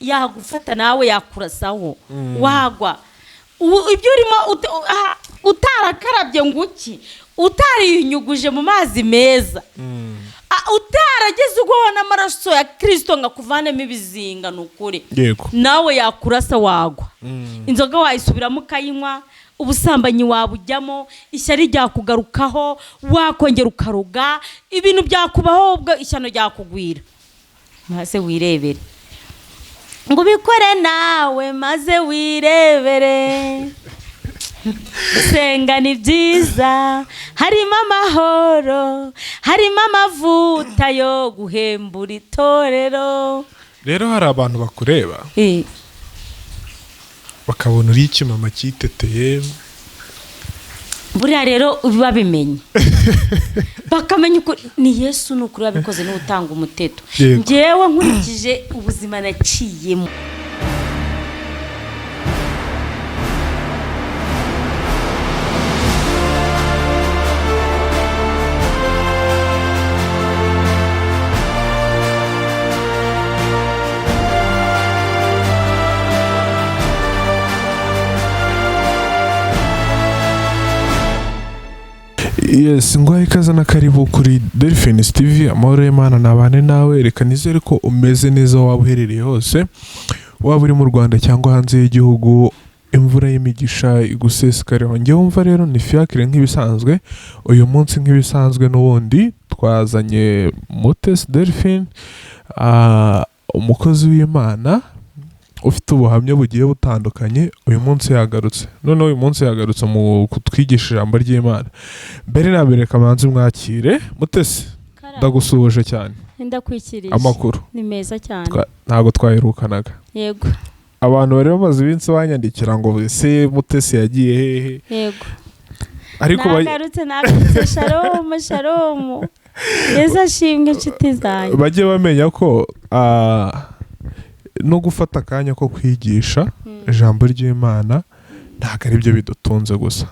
yagufata nawe yakurasaho wagwa ibyo urimo utarakarabye nguki utariyunyuguje mu mazi meza utarageze ubona amaraso ya Kristo ngakuvanemo ibizinga nukuri nawe yakurasa wagwa inzoga wayisubiramo ukayinywa ubusambanyi wabujyamo ishyari ryakugarukaho wakongera ukaruga ibintu byakubaho ubwo ishyano ryakugwira maze wirebere ngo bikore nawe maze wirebere senga ni byiza harimo amahoro harimo amavuta yo guhembura itorero rero hari abantu bakureba bakabona uri ikimama cyiteteye buriya rero babimenye bakamenya uko ni Yesu n'ukuri wabikoze n'utanga umuteto ngewe nkurikije ubuzima naciyemo Yes, ngwaye ikaze na karibu kuri Delphines TV. Amahoro y'Imana nabane nawe, reka nizere ko umeze neza waba uherereye hose, waba uri mu Rwanda cyangwa hanze y'igihugu. Imvura y'imigisha igusesekareho. Nge wumva rero ni Fiacre nk'ibisanzwe. Uyu munsi nk'ibisanzwe n'ubundi twazanye Mutesi Delphine, umukozi w'Imana ufite ubuhamya bugiye butandukanye. Uyu munsi yagarutse mu kutwigisha ijambo ry'Imana. Mbere na mbere kamanzi mwakire Mutesi, ndagusuhuje cyane. Ndakwikirije. Amakuru ni meza cyane. Ntago twaherukanaga. Yego. Abantu bari bamaze ibinsi banyandikira ngo se Mutesi yagiye hehe? Yego. Ariko nagarutse Shalom. Yesu ashimwe inshuti zanjye. Bajye bamenya ko no gufata akanya ko kwigisha ijambo ry'Imana ntabwo ari byo bidutunze gusa.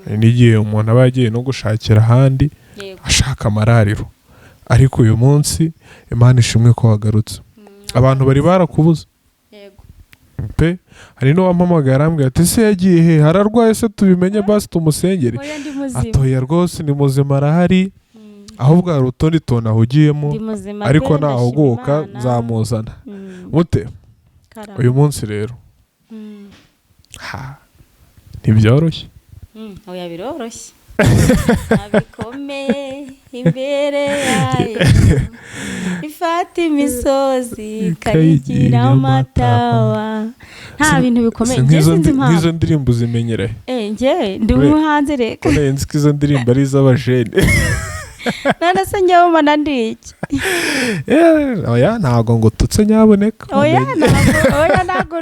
N'igihe umuntu aba yagiye no gushakira ahandi ashaka amarariro, ariko uyu munsi Imana ishimwe ko wagarutse. Abantu bari barakubuze pe, hari no wampamagara arambwira ati se yagiye he, hararwaye se tubimenye basi tumusengere. Atoya rwose ni muzima arahari, ahubwo hari utundi tuntu ahugiyemo, ariko nahuguka nzamuzana. Mute uyu munsi rero ntibyoroshye. Oya biroroshye. Abikomeye imbere yayo ifata imisozi kayigira amatawa. Nta bintu bikomeye. Nk'izo ndirimbo zimenyere. Nge ndi umuhanzi reka. Nzi ko izo ndirimbo ari iz'abajene. None se njyewe umana ndi iki? Oya ntago ngo tutse nyaboneka. Oya ntago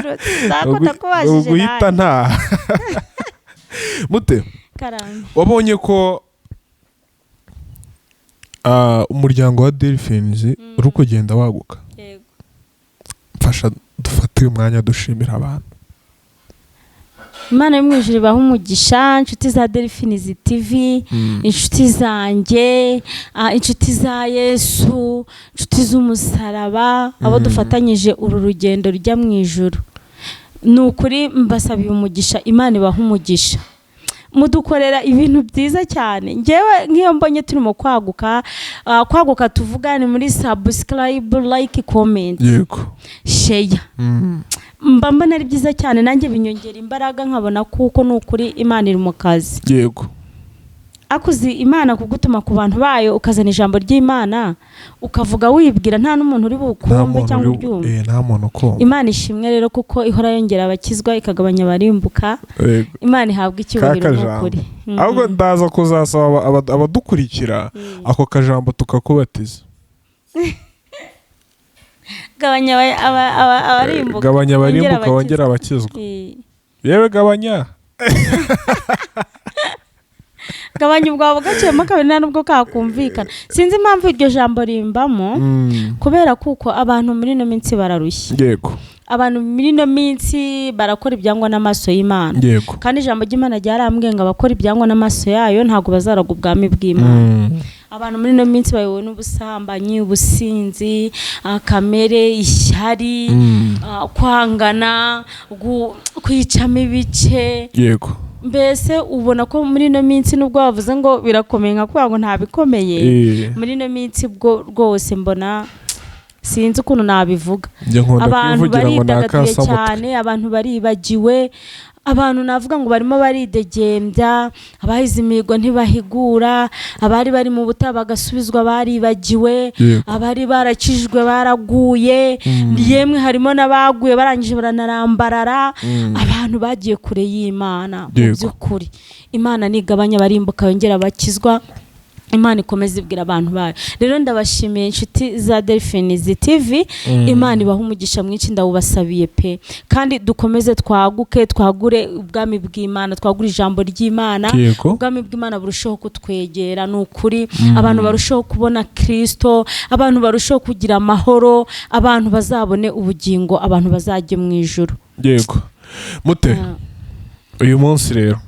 zakunda kubajije guhita nta. Mute wabonye ko umuryango wa Delphines uri kugenda waguka. Yego. Mfasha dufate uyu mwanya dushimira abantu. Imana y'umwijuru ibaha umugisha, inshuti za Delphines TV, inshuti zanjye, inshuti za Yesu, inshuti z'umusaraba, abo dufatanyije uru rugendo rujya mu ijuru. Nukuri mbasabiye umugisha, Imana ibaha umugisha. Mudukorera ibintu byiza cyane. Ngewe nk'iyo mbonye turimo kwaguka tuvugane muri subscribe, like, comment. Yego. Share. Mbamba ari byiza cyane, nanjye binyongera imbaraga nkabona kuko nukuri Imana iri mu kazi. Yego. Akuzi Imana kugutuma ku bantu bayo ukazana ijambo ry'Imana ukavuga wibwira nta n'umuntu uri bukumve cyangwa ubyumve. Nta muntu ukumva. Imana ishimwe rero kuko ihora yongera abakizwa ikagabanya abarimbuka. Imana ihabwa icyubahiro n'ukuri. Ahubwo ndaza kuzasaba abadukurikira ako kajambo tukakubatiza. Gabanya abarimbuka. Gabanya abarimbuka wongera abakizwa. Yewe gabanya. Gabanya ubwabo gaciyemo kabiri nta nubwo kakumvikana. Sinzi impamvu iryo jambo rimbamo kubera kuko abantu muri no minsi bararushye. Yego. Abantu muri no minsi barakora ibyangwa n'amaso y'Imana. Yego. Kandi ijambo ry'Imana ryarambwiye ngo abakora ibyangwa n'amaso yayo ntago bazaraga ubwami bw'Imana. abantu muri ino minsi bayobowe n'ubusambanyi, ubusinzi, kamere, ishyari, kwangana, kwicamo ibice. Yego. Mbese ubona ko muri ino minsi nubwo bavuze ngo birakomeye nka kugira ngo nta bikomeye, muri ino minsi bwo rwose mbona sinzi ukuntu nabivuga. Abantu baridagatiye cyane, abantu baribagiwe, abantu navuga ngo barimo baridegembya, abahize imihigo ntibahigura, abari bari mu butaha bagasubizwa baribagiwe, abari barakijijwe baraguye, yemwe harimo n'abaguye barangije baranarambarara. Abantu bagiye kure y'Imana. Mu by'ukuri Imana nigabanya barimbuka yongera bakizwa. Imana ikomeza ibwira abantu bayo. Rero ndabashimiye inshuti za Delphines TV. Imana ibaha umugisha mwinshi, ndawubasabiye pe, kandi dukomeze twaguke, twagure ubwami bw'Imana, twagure ijambo ry'Imana, ubwami bw'Imana burushaho kutwegera. Nukuri abantu barushaho kubona Kristo, abantu barushaho kugira amahoro, abantu bazabone ubugingo, abantu bazajye mu ijuru. Yego. Mute uyu munsi rero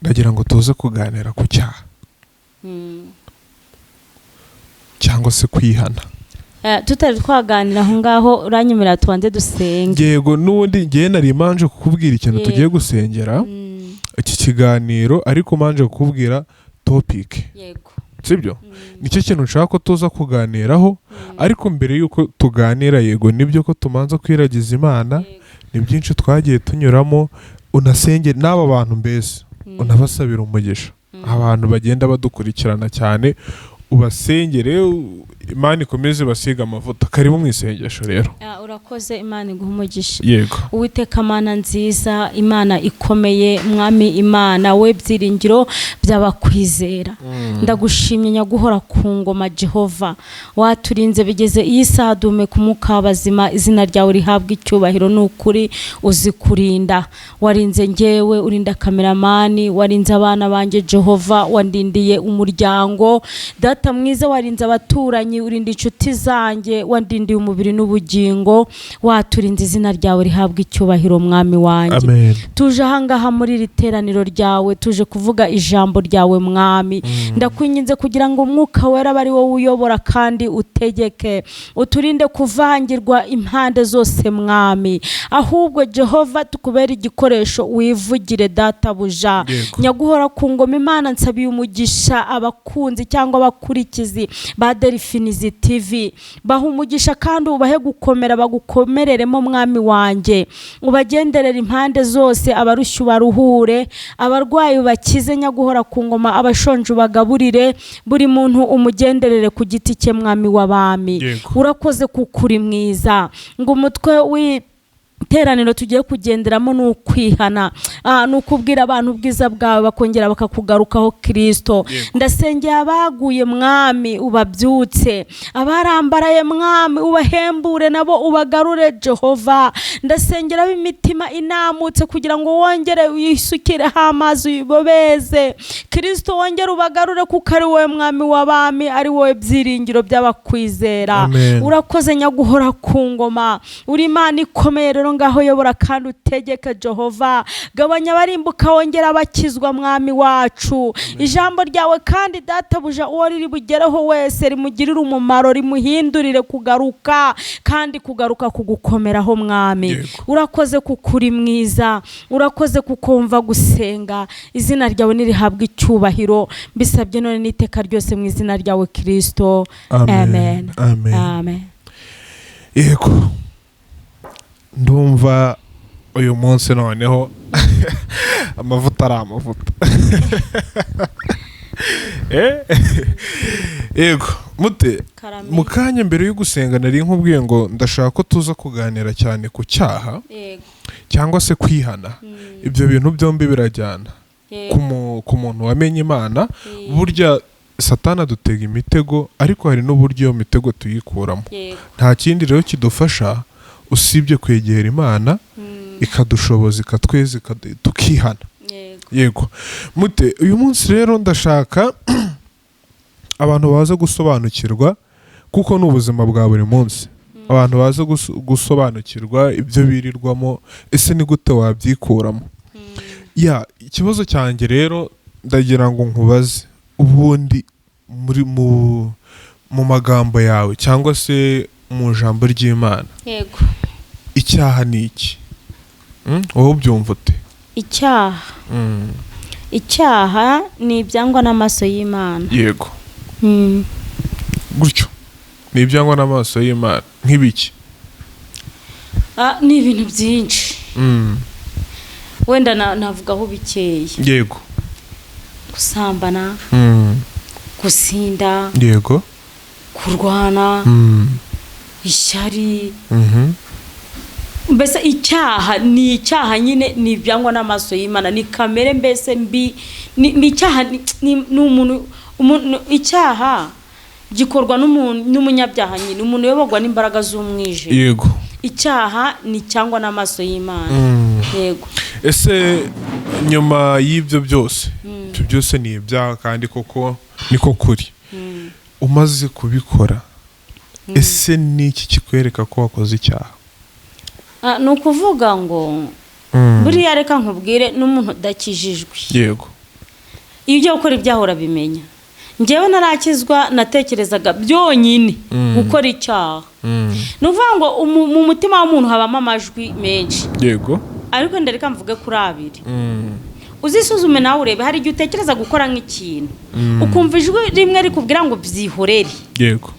ndagira ngo tuze kuganira ku cyaha cyangwa se kwihana. Tutari twaganira aho ngaho uranyemerera tubanze dusenge. Yego, n'ubundi ngiye nari manje kukubwira ikintu tugiye gusengera iki kiganiro, ariko manje kukubwira topic. Yego. Sibyo? Nicyo kintu nshaka ko tuza kuganiraho, ariko mbere yuko tuganira, yego nibyo ko tumanza kwiragiza Imana. Ni byinshi twagiye tunyuramo, unasengera n'aba bantu mbese unabasabira umugisha. Abantu bagenda badukurikirana cyane, ubasengere, Imana ikomeze basiga amavuta. Karibu mu isengesho rero. Urakoze, Imana iguha umugisha. Yego. Uwiteka Mana nziza, Imana ikomeye, Mwami Imana we byiringiro by'abakwizera. Ndagushimye nyaguhora ku ngoma Jehova, waturinze bigeze iyi saha duhumeka umwuka w'abazima. Izina ryawe rihabwa icyubahiro, n'ukuri uzi kurinda. Warinze ngewe, urinda kameramani, warinze abana banjye Jehova, wandindiye umuryango. Data mwiza, warinze abaturanyi, urinda inshuti zanjye, wandindiye umubiri n'ubugingo. Waturinze, izina ryawe rihabwa icyubahiro Mwami wanjye. Amen. Tuje ahangaha muri iri teraniro ryawe, tuje kuvuga ijambo ryawe Mwami. Ndakwinginze kugira ngo umwuka wera bari wowe uyobora kandi utegeke, uturinde kuvangirwa impande zose Mwami, ahubwo Jehova tukubera igikoresho, wivugire databuja. Nyaguhora ku ngoma Imana, nsabiye umugisha abakunzi cyangwa abakurikizi ba Delphines TV, baha umugisha kandi ubahe gukomera, bagukomereremo Mwami wanjye, ubagenderera impande zose, abarushye baruhure, abarwayi bakize nyaguhora ku ngoma, abashonje bagaburire, buri muntu umugenderere ku giti cye Mwami w'abami. Urakoze kukuri mwiza, ngo umutwe teraniro tugiye kugenderamo n'ukwihana, n'ukubwira abantu ubwiza bwawe bakongera bakakugarukaho Kristo. Ndasengeye abaguye Mwami ubabyutse, abarambaraye Mwami ubahembure nabo ubagarure Jehova. Ndasengera b'imitima inamutse kugira ngo wongere uyisukireho amazi uyibobeze Kristo, wongere ubagarure kuko ari wowe Mwami w'abami, ari wowe byiringiro by'abakwizera. Urakoze nyaguhora ku ngoma, uri Imana ikomeye rero ngaho yobora kandi utegeka Jehova. Gabanya barimbuka wongera bakizwa Mwami wacu. Ijambo ryawe kandi databuja uwo riri bugereho wese rimugirira umumaro, rimuhindurire kugaruka kandi kugaruka kugukomeraho Mwami. Urakoze kukuri mwiza, urakoze kukumva gusenga. Izina ryawe nirihabwa icyubahiro, mbisabye none n'iteka ryose mu izina ryawe Kristo. Amen. Amen. Amen. Yego. Ndumva uyu munsi noneho amavuta ari amavuta. Yego mute, mu kanya mbere yo gusenga nari nkubwiye ngo ndashaka ko tuza kuganira cyane ku cyaha cyangwa se kwihana. Ibyo bintu byombi birajyana. Ku muntu wamenye Imana, burya Satana dutega imitego, ariko hari n'uburyo iyo mitego tuyikuramo. Nta kindi rero kidufasha usibye kwegera Imana, ikadushoboza, ikatweza, tukihana. Yego mute, uyu munsi rero ndashaka abantu baza gusobanukirwa, kuko n'ubuzima bwa buri munsi, abantu baza gusobanukirwa ibyo birirwamo, ese ni gute wabyikuramo. Ikibazo cyanjye rero ndagira ngo nkubaze, ubundi mu magambo yawe cyangwa se mu jambo ry'Imana, yego, icyaha ni iki? Wowe ubyumva ute? Icyaha ni ibyangwa n'amaso y'Imana. Yego. Gutyo ni ibyangwa n'amaso y'Imana nk'ibiki? Ni ibintu byinshi. Wenda navugaho bikeya. Yego. Gusambana, gusinda, yego, kurwana, ishyari. Mbese icyaha ni icyaha nyine, ni ibyangwa n'amaso y'Imana, ni kamere mbese mbi, ni icyaha, ni umuntu. Icyaha gikorwa n'umunyabyaha nyine, umuntu yobogwa n'imbaraga z'umwijima. Yego. Icyaha ni cyangwa n'amaso y'Imana. Yego. Ese nyuma y'ibyo byose, ibyo byose ni ibyaha kandi koko niko kuri. Umaze kubikora, ese ni iki kikwereka ko wakoze icyaha? Ni ukuvuga ngo buriya reka nkubwire n'umuntu udakijijwe. Yego. Iyo ugiye gukora ibyaha urabimenya. Njyewe narakizwa natekerezaga byonyine gukora icyaha. Ni ukuvuga ngo mu mutima w'umuntu habamo amajwi menshi. Yego. Ariko ndareka mvuge kuri abiri. Uzisuzume nawe urebe, hari igihe utekereza gukora nk'ikintu ukumva ijwi rimwe rikubwira ngo byihorere. Yego.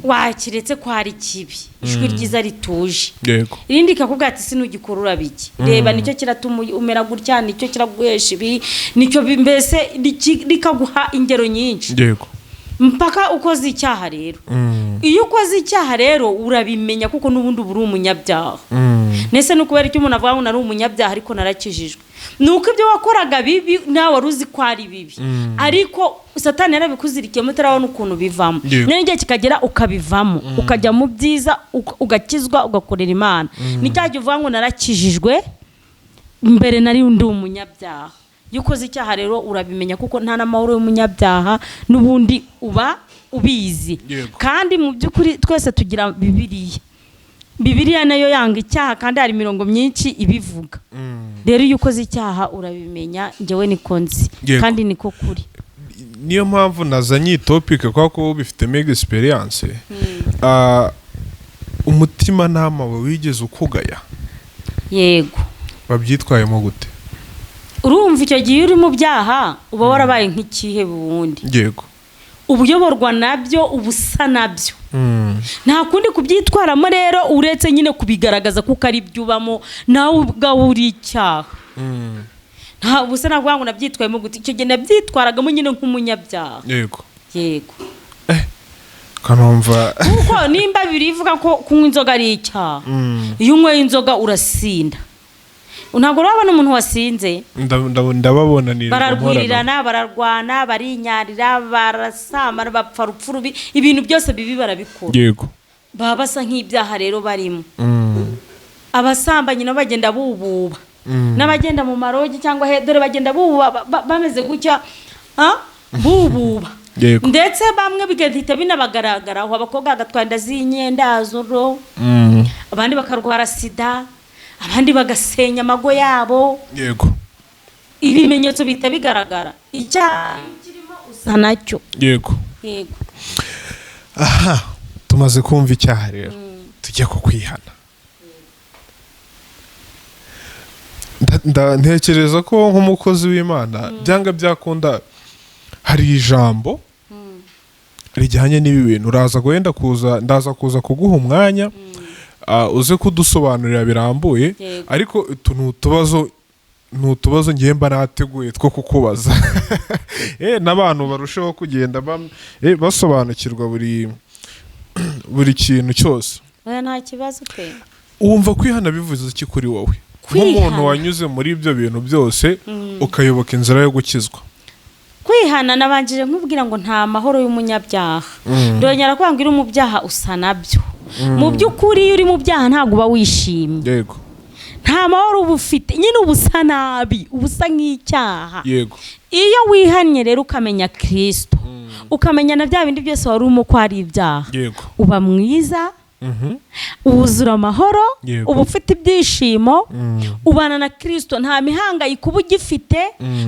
Wakiretse ko hari kibi, ijwi ryiza rituje. Yego. Irindi rikakubwira ati sinugikora urabiki. Reba nicyo kiratuma umera gutya, nicyo kiraguhesha ibi, nicyo mbese rikaguha ingero nyinshi. Yego. Mpaka ukoze icyaha rero. Iyo ukoze icyaha rero urabimenya kuko n'ubundi uri umunyabyaha. Nese nukubera icyo umuntu avuga ngo nari umunyabyaha ariko narakijijwe. Nuko ibyo wakoraga bibi nawe waruzi ko ari bibi. Ariko Satani yarabikuzirikiye mutarabona ukuntu bivamo. None igihe kikagera ukabivamo, ukajya mu byiza, ugakizwa, ugakorera Imana. Nicyaje uvuga ngo narakijijwe, mbere nari undi umunyabyaha. Iyo ukoze icyaha rero urabimenya kuko nta n'amahoro y'umunyabyaha n'ubundi uba ubizi. Kandi mu by'ukuri twese tugira Bibiliya nayo yanga icyaha kandi hari imirongo myinshi ibivuga. Rero iyo ukoze icyaha urabimenya, njyewe niko nzi kandi niko kuri. Niyo mpamvu nazanye iyi topic kuko bifite mega experience. Umutima nama wigeze ukugaya? Yego. Babyitwayemo gute? Urumva icyo gihe uri mu byaha uba warabaye nk'ikihe bundi. Yego. Ubuyoborwa nabyo ubusa nabyo. Nta kundi kubyitwaramo rero uretse nyine kubigaragaza kuko ari byubamo nawe ubwawe uri icyaha. Nta busa navuga ngo nabyitwayemo gute, icyo gihe nabyitwaragamo nyine nk'umunyabyaha. Yego. Yego. Kanumva kuko nimba birivuga ko kunywa inzoga ari icyaha. Iyo unyweye inzoga urasinda. Ntabwo urabona umuntu wasinze? Ndababona ni bararwirirana, bararwana, barinyarira, barasamara, bapfa rupfu rubi, ibintu byose bibi barabikora. Yego. Baba basa nk'ibyaha rero barimo. Abasambanyi nabo bagenda bububa. N'abagenda mu marogi cyangwa dore bagenda bububa bameze gutya, bububa. Ndetse bamwe bigahita binabagaragaraho, abakobwa bagatwara inda z'inyenda zoro, abandi bakarwara sida, abandi bagasenya amago yabo. Yego. Ibimenyetso bita bigaragara, icyaha kirimo usa nacyo. Yego. Yego. Aha, tumaze kumva icyaha rero, tujya ku kwihana. Ntekereza ko nk'umukozi w'Imana byanga byakunda hari ijambo rijyanye n'ibi bintu. Ndaza kuza kuguha umwanya uze kudusobanurira birambuye, ariko utu nutubazo ngiye mba nateguye two kukubaza. N'abantu barushaho kugenda basobanukirwa buri kintu cyose. Nta kibazo pe. Wumva kwihana bivuze iki kuri wowe nk'umuntu wanyuze muri ibyo bintu byose ukayoboka inzira yo gukizwa? Kwihana nabanjije nkubwira ngo nta mahoro y'umunyabyaha. Ndongera kwambwira mu byaha usa nabyo. Mu by'ukuri iyo uri mu byaha ntabwo uba wishimye. Yego. Nta mahoro uba ufite, nyine ubusa nabi, ubusa nk'icyaha. Yego. Iyo wihannye rero ukamenya Kristo, ukamenya na bya bindi byose wari urimo ko ari ibyaha, uba mwiza, wuzura amahoro, uba ufite ibyishimo, ubana na Kristo, nta mihangayiko uba ugifite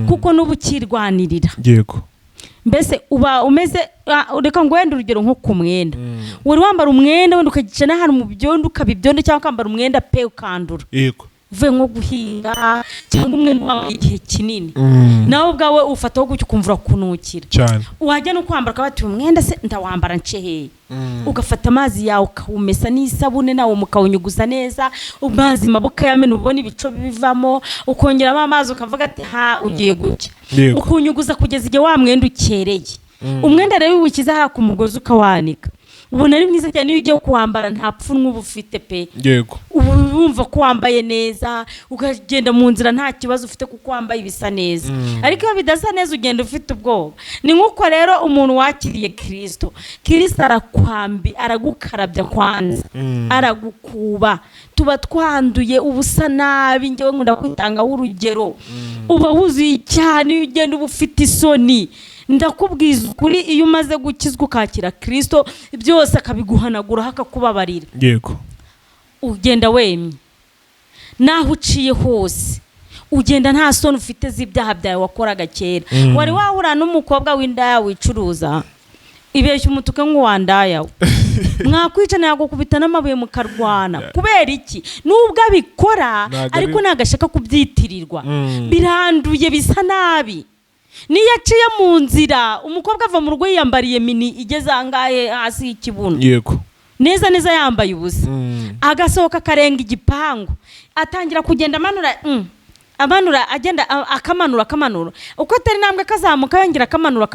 kuko n'uba ukirwanirira. Yego. mbese uba umeze reka ngo wenda urugero nko ku mwenda wari wambara umwenda wenda ukagica n'ahantu mu byondo ukabibyondo cyangwa ukambara umwenda pe ukandura yego uvuye nko guhinga cyangwa umwenda wawe igihe kinini nawe ubwawe ufataho gutyo ukumva urakunukira cyane wajya no kwambara ukabati umwenda se ndawambara nsheheye ugafata amazi yawe ukawumesa n'isabune nawe mukawunyuguza neza amazi maboko yamena ubona ibico bivamo ukongeramo amazi ukavuga ati ha ugiye gucya ukunyuguza kugeza igihe wa mwenda ukereye umwenda rero wibukiza ha ku mugozi ukawanika ubona ari mwiza cyane iyo ugiye kuwambara nta pfunwe uba ufite pe yego wumva ko wambaye neza ukagenda mu nzira nta kibazo ufite kuko wambaye ibisa neza ariko iyo bidasa neza ugenda ufite ubwoba ni nk'uko rero umuntu wakiriye Kristo aragukarabya kwanza aragukuba tuba twanduye ubusa nabi njyewe nkunda kwitangaho urugero uba wuzuye cyane iyo ugenda uba ufite isoni ndakubwiza ukuri iyo umaze gukizwa ukakira Kristo byose akabiguhanagura akakubabarira yego ugenda wemye naho uciye hose ugenda nta soni ufite z'ibyaha byawe wakoraga kera wari wahura n'umukobwa w'indaya wicuruza ibeshya umutuke nk'uwandaya mwakwica nagukubita n'amabuye mukarwana kubera iki nubwo abikora ariko nagashaka kubyitirirwa biranduye bisa nabi niyo aciye mu nzira umukobwa ava mu rugo yiyambariye mini igeze angahe hasi y'ikibuno yego neza neza yambaye ubusa agasohoka karenga igipangu atangira kugenda amanura agenda akamanura uko atari nambwe kazamuka yongera akamanura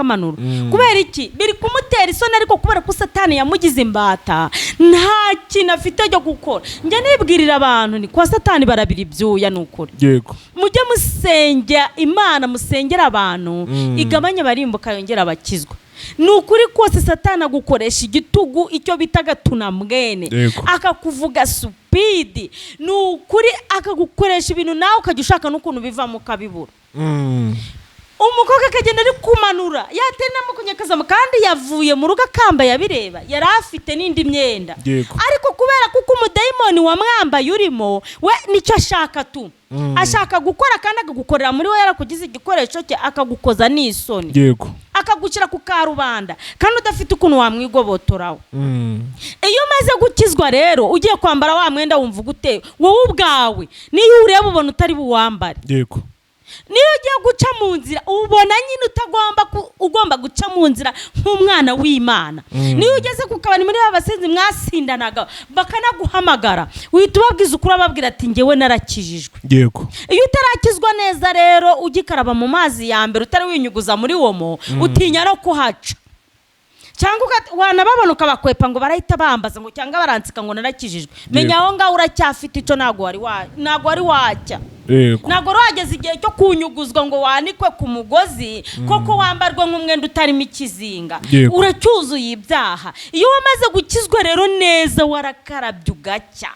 kubera iki biri kumutera isoni ariko kubera ko Satani yamugize imbata nta kintu afite cyo gukora njye nibwirira abantu ni kwa Satani barabira ibyuya nukuri yego mujye musengera Imana musengera abantu igabanye barimbuka yongera abakizwa nukuri kose Satani agukoresha igitugu icyo bitaga tunamwene akakuvuga supidi nukuri akagukoresha ibintu nawe ukajya ushaka n'ukuntu biva mu kabibura umukobwa akagenda ari kumanura yatenamo kunyakazamo kandi yavuye mu rugo akamba yabireba yari afite n'indi myenda ariko kubera kuko umudayimoni wamwambaye urimo we nicyo ashaka tu ashaka gukora kandi akagukorera muri we yarakugize igikoresho cye akagukoza n'isoni yego akagucira ku karubanda kandi udafite ukuntu wamwigobotoraho iyo umaze gukizwa rero ugiye kwambara wa mwenda wumva gute wowe ubwawe niyo ureba ubona utari buwambare yego niyo ugiye guca mu nzira ubona nyine ugomba guca mu nzira nk'umwana w'Imana niyo ugeze ku kabari muri abasenzi mwasindanaga bakanaguhamagara uhita ubabwiza ukuri ababwira ati njyewe narakijijwe yego iyo utarakizwa neza rero ugikaraba mu mazi ya mbere utari winyuguza muri womo utinya no kuhaca cyangwa wanababona ukabakwepa ngo barahita bambaza ngo cyangwa baransika ngo narakijijwe menya aho ngaho uracyafite ico ntago wari wacya ntago wageze igihe cyo kunyuguzwa ngo wanikwe ku mugozi koko wambarwa nk'umwenda utarimo ikizinga uracyuzuye ibyaha iyo wamaze gukizwa rero neza warakarabye ugacya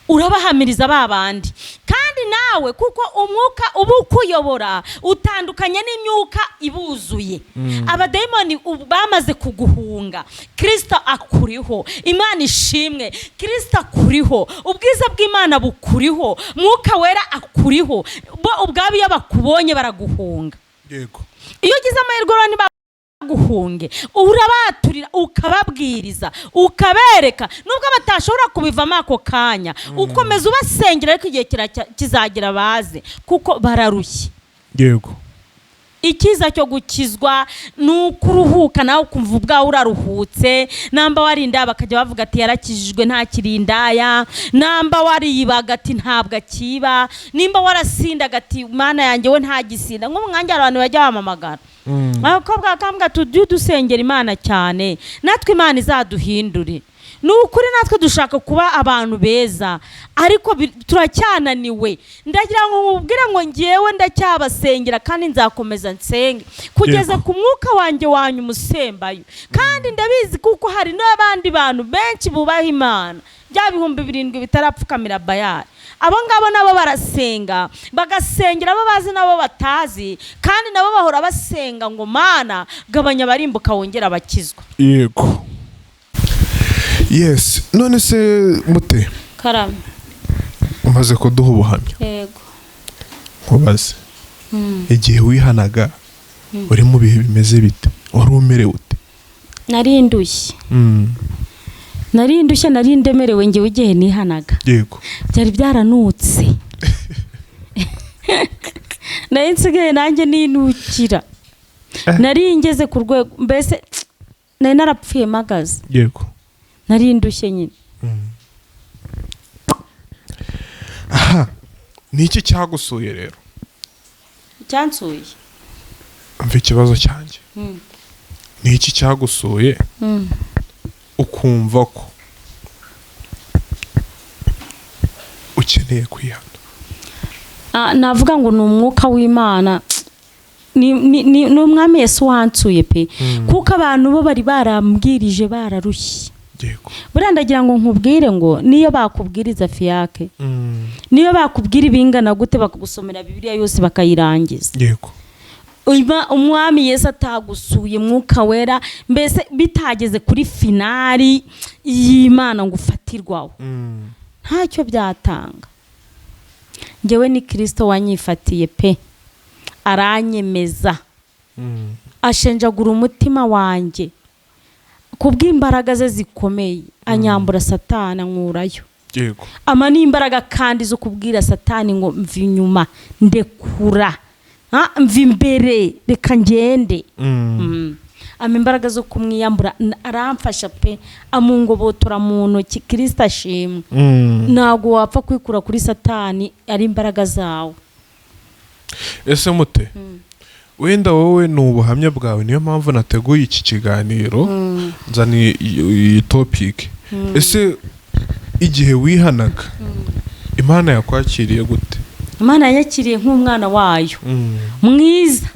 urabahamiriza babandi kandi nawe kuko umwuka uba ukuyobora utandukanye n'imyuka ibuzuye abadayimoni bamaze kuguhunga Kristo akuriho Imana ishimwe Kristo akuriho ubwiza bw'Imana bukuriho mwuka wera akuriho bo ubwabo iyo bakubonye baraguhunga yego iyo ugize amahirwe guhunge urabaturira ukababwiriza ukabereka nubwo batashobora kubivamo ako kanya ukomeza ubasengera ariko igihe kizagira baze kuko bararushye yego ikiza cyo gukizwa nukuruhuka nawe kumva ubwawe uraruhutse namba warinda bakajya bavuga ati yarakijijwe nta kirindaya namba waribaga ati ntabwo akiba nimba warasindaga ati Mana yanjye we nta gisinda nk'umwanya abantu bajya bamamagara abakobwa bakambwa tujye dusengera Imana cyane natwe Imana izaduhindure nukuri natwe dushaka kuba abantu beza ariko turacyananiwe ndagira ngo mubwire ngo ngiyewe ndacyabasengera kandi nzakomeza nsenge kugeza ku mwuka wanjye wanyu umusembayo kandi ndabizi kuko hari n'abandi bantu benshi bubaha Imana bya 7,000 bitarapfukamira Bayali abo ngabo nabo barasenga bagasengera abo bazi nabo batazi kandi nabo bahora basenga ngo Mana gabanya barimbuka wongera abakizwa yego yes none se mute karame umaze kuduha ubuhamya yego nkubaze igihe wihanaga uri mu bihe bimeze bite, wari umerewe ute? nari ndushye nari ndemerewe njyewe igihe nihanaga. Yego. Byari byaranutse nari nsigaye nanjye ninukira. Nari ngeze ku rwego mbese nari narapfuye magaze. Yego. Nari ndushye nyine. Aha, ni iki cyagusuye rero? Cyansuye. Mva ikibazo cyanjye. Ni iki cyagusuye ukumva ko ukeneye kwihana? Navuga ngo ni umwuka w'Imana, ni umwami Yesu wansuye pe, kuko abantu bo bari barambwirije bararushye. Yego. Burandagira ngo nkubwire ngo niyo bakubwiriza fiyake, niyo bakubwira ibingana gute bakagusomera Bibiliya yose bakayirangiza. Yego. Umwami Yesu atagusuye mwuka wera mbese bitageze kuri finali y'Imana ngo ufatirwaho, ntacyo byatanga. Njyewe ni Kristo wanyifatiye pe, aranyemeza, ashenjagura umutima wanjye kubw'imbaraga ze zikomeye, anyambura Satani ankurayo. Yego. Ama n'imbaraga kandi zo kubwira Satani ngo mva inyuma, ndekura, mva imbere, reka ngende. Ama imbaraga zo kumwiyambura aramfasha pe, amungobotora mu ntoki. Kristo ashimwe. Ntabwo wapfa kwikura kuri Satani, ari imbaraga zawe. Ese mute wenda wowe ni ubuhamya bwawe, niyo mpamvu nateguye iki kiganiro nzani iyi topic. Ese igihe wihanaga Imana yakwakiriye gute? Imana yakiriye nk'umwana wayo mwiza.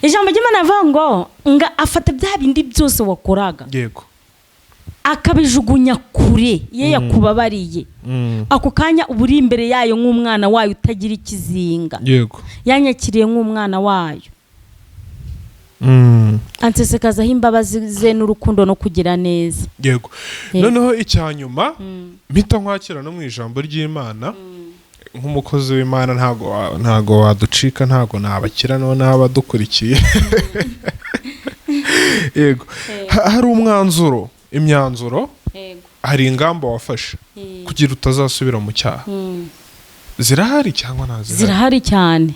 Ijambo ry'Imana avuga ngo nga afata bya bindi byose wakoraga. Yego. Akabijugunya kure ye yakubabariye. Ako kanya uburi imbere yayo nk'umwana wayo utagira ikizinga. Yego. Yanyakiriye nk'umwana wayo. Ansesekazaho imbabazi ze n'urukundo no kugira neza. Yego. Noneho icyanyuma mpita nkwakira no mu ijambo ry'Imana. Nk'umukozi w'Imana ntago waducika, ntago nabakira no n'abadukurikiye. Yego. Hari umwanzuro, imyanzuro, hari ingamba wafashe kugira utazasubira mu cyaha. Zirahari cyangwa ntazirahari? Zirahari cyane.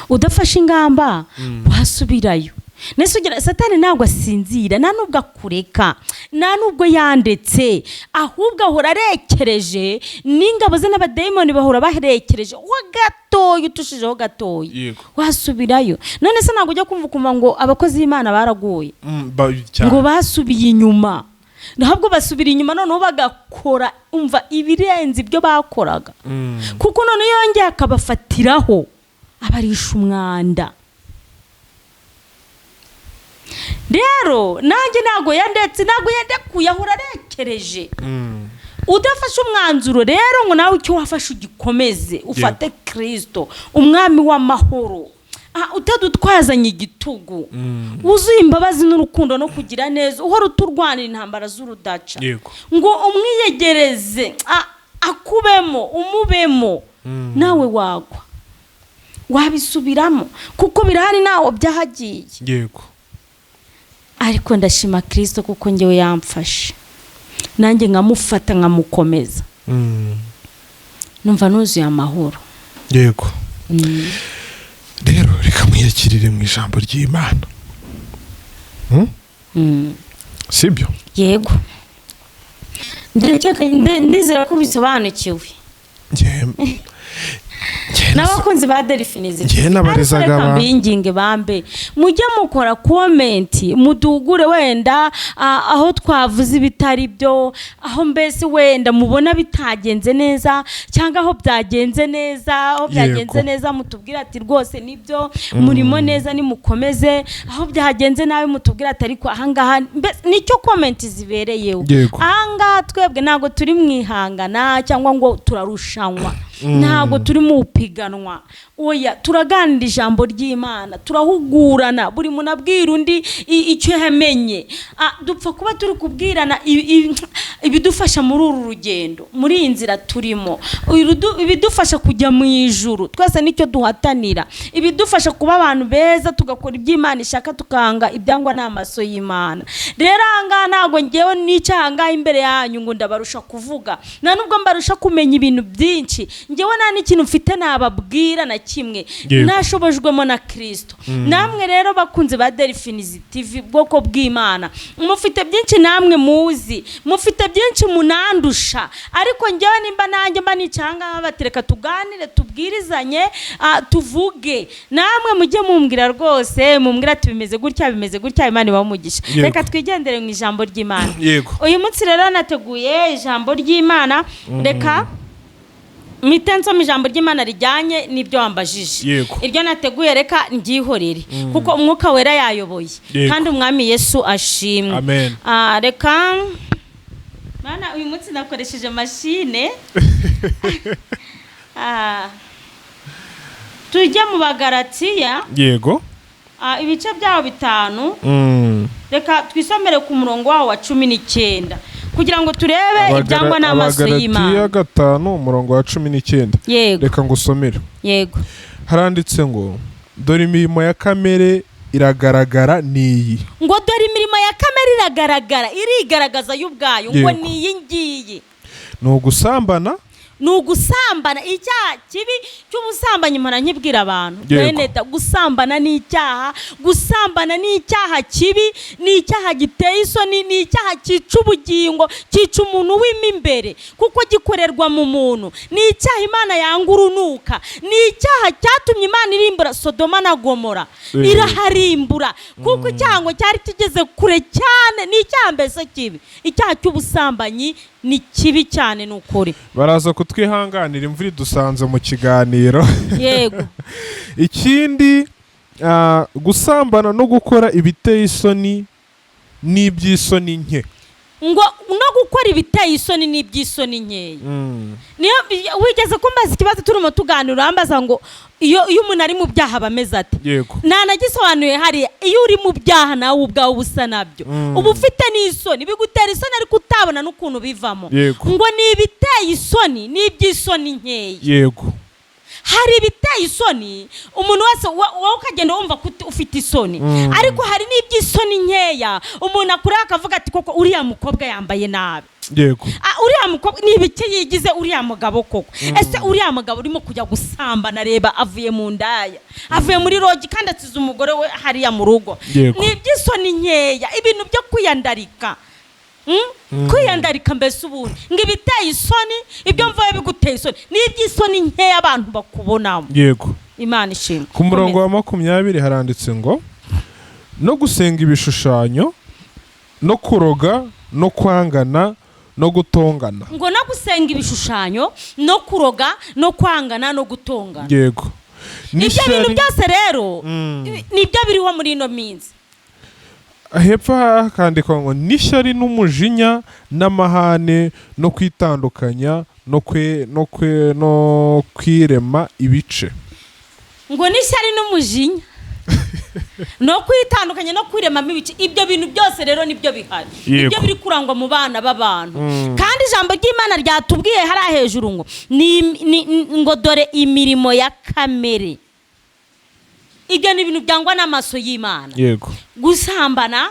Udafashe ingamba wasubirayo. Nese ugira Satani ntabwo asinzira, nta nubwo akureka, nta nubwo yandetse, ahubwo ahora arekereje, n'ingabo ze n'abadayimoni bahora baherekereje ho gatoya, utushijeho gatoya. Wasubirayo. None se ntabwo ujya kumva ngo abakozi b'Imana baraguye, ngo basubiye inyuma. Ntabwo basubira inyuma, noneho bagakora umva ibirenze ibyo bakoraga, kuko none yongeye akabafatiraho abarisha umwanda. Rero nanjye ntago yandekuye, ahora arekereje. Udafashe umwanzuro rero ngo nawe icyo wafashe ugikomeze, ufate Kristo umwami w'amahoro, utadutwazanye igitugu, wuzuye imbabazi n'urukundo no kugira neza, uhora uturwanira intambara z'urudaca, ngo umwiyegereze, akubemo, umubemo, nawe wagwa, wabisubiramo, kuko birahari nawe byahagiye. Yego. Ariko ndashima Kristo kuko njyewe yamfashe, nanjye nkamufata nkamukomeza, numva nuzuye amahoro. Yego. Rero reka mwiyakirire mu ijambo ry'Imana. Sibyo? Yego. Ndizera ko bisobanukiwe. N'abakunzi ba Delphinize nabarizaga binginge bambe mujye mukora comment, mudugure wenda aho twavuze ibitari byo, aho mbese wenda mubona bitagenze neza cyangwa aho byagenze neza, aho byagenze neza mutubwira ati rwose nibyo murimo neza nimukomeze, aho byagenze nawe mutubwira ati ariko ahangaha nicyo comment zibereyeho. Ahangaha twebwe ntago turi mwihangana cyangwa ngo turarushanwa, ntago turi mu gupiganwa, oya turaganira ijambo ry'Imana, turahugurana, buri muntu abwira undi icyo yamenye. Dupfa kuba turi kubwirana ibidufasha muri uru rugendo, muri iyi nzira turimo, ibidufasha kujya mu ijuru, twese nicyo duhatanira, ibidufasha kuba abantu beza, tugakora iby'Imana ishaka, tukanga ibyangwa n'amaso y'Imana. Rero ahangaha ntabwo ngewe n'icyaha imbere yanyu ngo ndabarusha kuvuga, nta nubwo mbarusha kumenya ibintu byinshi, ngewe nta n'ikintu mfite nababwira na kimwe, nashobojwemo na Kristo. Namwe rero bakunze ba Delphines TV, bwoko bw'Imana, mufite byinshi namwe muzi, mufite byinshi munandusha, ariko ngewe nimba nanjye mba nicanga batereka tuganire, tubwirizanye, tuvuge, namwe mujye mumbwira rwose, mumbwira ati bimeze gutya, bimeze gutya, Imana ibamugisha. Reka twigendere mu ijambo ry'Imana. Uyu munsi rero nateguye ijambo ry'Imana, reka mitenso mu ijambo ry'Imana rijyanye n'ibyo wambajije. Iryo nateguye reka ndyihorere, kuko umwuka wera yayoboye, kandi umwami Yesu ashimwe. Amen. Reka Mana, uyu munsi nakoresheje mashine. Tujye mu Bagalatiya. Yego. Ibice byaho 5. Reka twisomere ku murongo wawo wa 19 kugira ngo turebe ibyangwa n'amaso y'Imana. Abagalatiya 5 umurongo wa 19. Reka ngusomere. Yego. Haranditse ngo dore imirimo ya kamere iragaragara niyi. Ngo dore imirimo ya kamere iragaragara, irigaragaza y'ubwayo, ngo niyi ngiyi. Nugusambana, icyaha kibi cy'ubusambanyi mpora nkibwira abantu. Beneda, gusambana ni icyaha, gusambana ni icyaha kibi, ni icyaha giteye isoni, ni icyaha cyica ubugingo, cyica umuntu w'imbere, kuko gikorerwa mu muntu. Ni icyaha Imana yanga urunuka, ni icyaha cyatumye Imana irimbura Sodoma na Gomora, iraharimbura, kuko icyaha ngo cyari kigeze kure cyane. Ni icyaha mbese kibi, icyaha cy'ubusambanyi ni kibi cyane n'ukuri. Baraza kutwihanganira, imvura idusanze mu kiganiro. Yego. Ikindi gusambana no gukora ibiteye isoni n'iby'isoni nke. Ngo no gukora ibiteye isoni n'iby'isoni nkeya. Niyo wigeze kumbaza ikibazo turimo tuganira, urambaza ngo iyo umuntu ari mu byaha bameze ati. Nanagisobanuye hari iyo uri mu byaha nawe ubwawe ubusa nabyo, uba ufite n'isoni, bigutera isoni ariko utabona n'ukuntu bivamo. Ngo ni ibiteye isoni n'iby'isoni nkeya. Yego. Hari ibiteye isoni umuntu wese wowe ukagenda wumva ko ufite isoni, ariko hari n'iby'isoni nkeya umuntu akureba akavuga ati koko uriya mukobwa yambaye nabi. Yego. Uriya mukobwa ni ibiki yigize uriya mugabo koko. Ese uriya mugabo urimo kujya gusambana, reba avuye mu ndaya, avuye muri rogi kandi atize umugore we hariya mu rugo. Ni iby'isoni nkeya, ibintu byo kwiyandarika. Kwiyandarika mbese ubundi ngo ibiteye isoni, ibyo mvuye biguteye isoni, ni iby'isoni nkeya abantu bakubonamo. Yego. Imana ishimwe. Ku murongo wa 20 haranditse ngo no gusenga ibishushanyo, no kuroga, no kwangana, no gutongana. Ngo no gusenga ibishushanyo, no kuroga, no kwangana, no gutongana. Yego. Ibyo bintu byose rero nibyo biriho muri ino minsi. Hepfo hakandikwa ngo n'ishyari n'umujinya n'amahane no kwitandukanya no kwirema ibice. Ngo n'ishyari n'umujinya no kwitandukanya no kwiremamo ibice. Ibyo bintu byose rero nibyo bihari, ibyo biri kurangwa mu bana b'abantu. Kandi ijambo ry'Imana ryatubwiye hari hejuru ngo ngo dore imirimo ya kamere. Ibyo ni ibintu byangwa n'amaso y'Imana. Yego. Gusambana,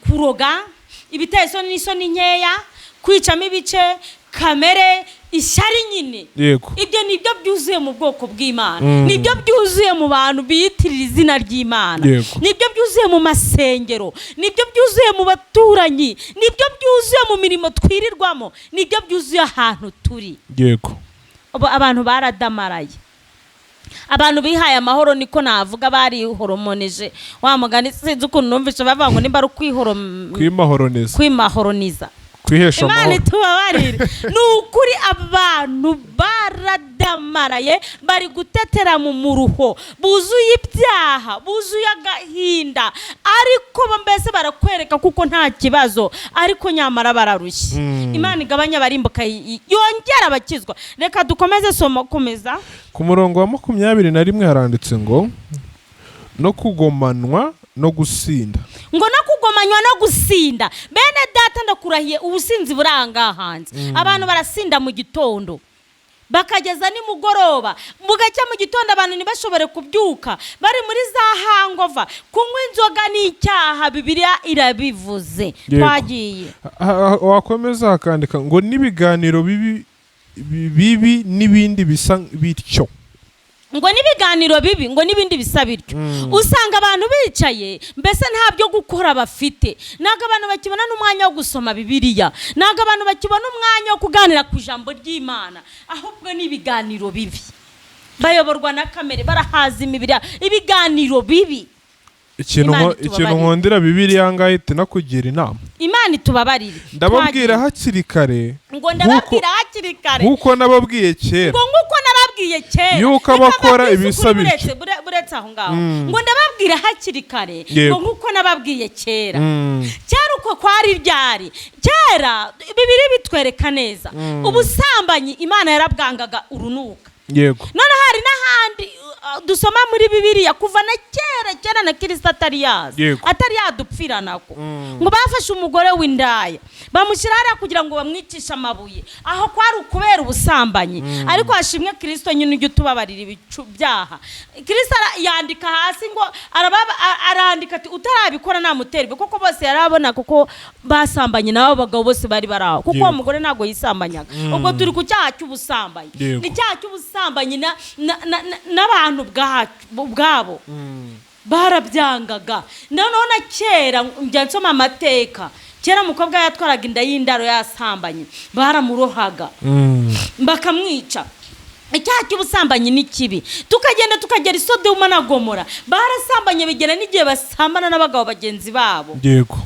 kuroga, ibiteye isoni n'isoni nkeya, kwicamo ibice, kamere, ishyari nyine. Yego. Ibyo nibyo byuzuye mu bwoko bw'Imana. Nibyo byuzuye mu bantu biyitirira izina ry'Imana. Nibyo byuzuye mu masengero, nibyo byuzuye mu baturanyi, nibyo byuzuye mu mirimo twirirwamo, nibyo byuzuye ahantu turi. Yego. Abantu baradamaraye, abantu bihaye amahoro, niko navuga, bari horomoneje. Wa mugani sinzi ukuntu numvise bavuga ngo nimba ari kwimahoroniza, kwihesha amahoro. Imana itubabarire. Ni ukuri abantu baradamaraye. baradamaraye bari gutetera mu muruho buzuye ibyaha buzuye agahinda ariko mbese barakwereka kuko nta kibazo ariko nyamara bararushye. Imana igabanya barimbuka yongera abakizwa. Reka dukomeze soma komeza ku murongo wa 21 haranditse ngo no kugomanwa no gusinda. Ngo no kugomanywa no gusinda. Bene data ndakurahiye ubusinzi buranga hanze. Abantu barasinda mu gitondo bakageza ni mugoroba mugacya mu gitondo abantu ntibashobore kubyuka bari muri za hangova. Kunywa inzoga n'icyaha Bibiliya irabivuze. Twagiye wakomeza akandika ngo n'ibiganiro bibi n'ibindi bisa bityo. Ngo n'ibiganiro bibi ngo n'ibindi bisa bityo. Usanga abantu bicaye mbese nta byo gukora bafite. Naga abantu bakibona n'umwanya wo gusoma Bibiliya. Naga abantu bakibona umwanya wo kuganira ku ijambo ry'Imana. Ahubwo n'ibiganiro bibi. Bayoborwa na kamere barahaza imibiri. Ibiganiro bibi. Ikintu nkondera Bibiliya ngahite nakugira inama. Imana itubabarire. Ndababwira hakiri kare. Ngo ndababwira hakiri kare. Nkuko nababwiye kera. Ngo nkuko nababwiye kera. Yuko abakora ibisabitse. Buretse aho ngaho. Ngo ndababwira hakiri kare. Ngo nkuko nababwiye kera. Cyari uko kwari ryari. Kera Bibiliya bitwereka neza. Ubusambanyi Imana yarabwangaga urunuka. Yego. None hari n'ahandi dusoma muri Bibiliya kuva na kera na Kristo atari yadupfira nako. Ngo bafashe umugore w'indaya bamushyira hariya kugira ngo bamwicishe amabuye. Aho kwari ukubera ubusambanyi. Ariko hashimwe Kristo nyine ujye tubabarira ibyaha. Kristo yandika hasi ngo arandika ati utarabikora namuterwe kuko bose yarabona kuko basambanye nabo bagabo bose bari baraho kuko uwo mugore nago yisambanyaga. Ubwo turi ku cyaha cy'ubusambanyi. Ni cyaha cy'ubusambanyi n'abantu bwabo barabyangaga. None kera njya nsoma amateka. Kera umukobwa yatwaraga inda y'indaro yasambanye baramurohaga bakamwica. Icyaha cy'ubusambanyi ni kibi. Tukagera i Sodoma na Gomora barasambanye bigera n'igihe basambana n'abagabo bagenzi babo. Yego.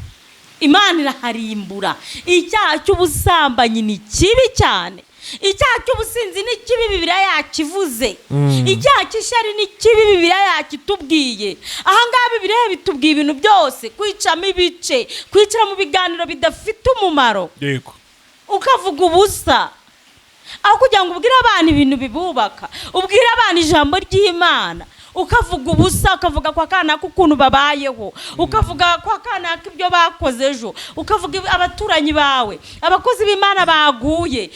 Imana iraharimbura. Icyaha cy'ubusambanyi ni kibi cyane. Icyaha cy'ubusinzi ni kibi Bibiliya yakivuze. Icyaha cy'ishari ni kibi Bibiliya yakitubwiye. Aha ngaha Bibiliya bitubwiye ibintu byose. Kwicamo ibice, kwicira mu biganiro bidafite umumaro. Yego. Ukavuga ubusa. Aho kugira ngo ubwire abantu ibintu bibubaka, ubwire abantu ijambo ry'Imana. Ukavuga ubusa, ukavuga kwa kana kukuntu babayeho, ukavuga kwa kana ibyo bakoze ejo, ukavuga abaturanyi bawe, abakozi b'Imana baguye.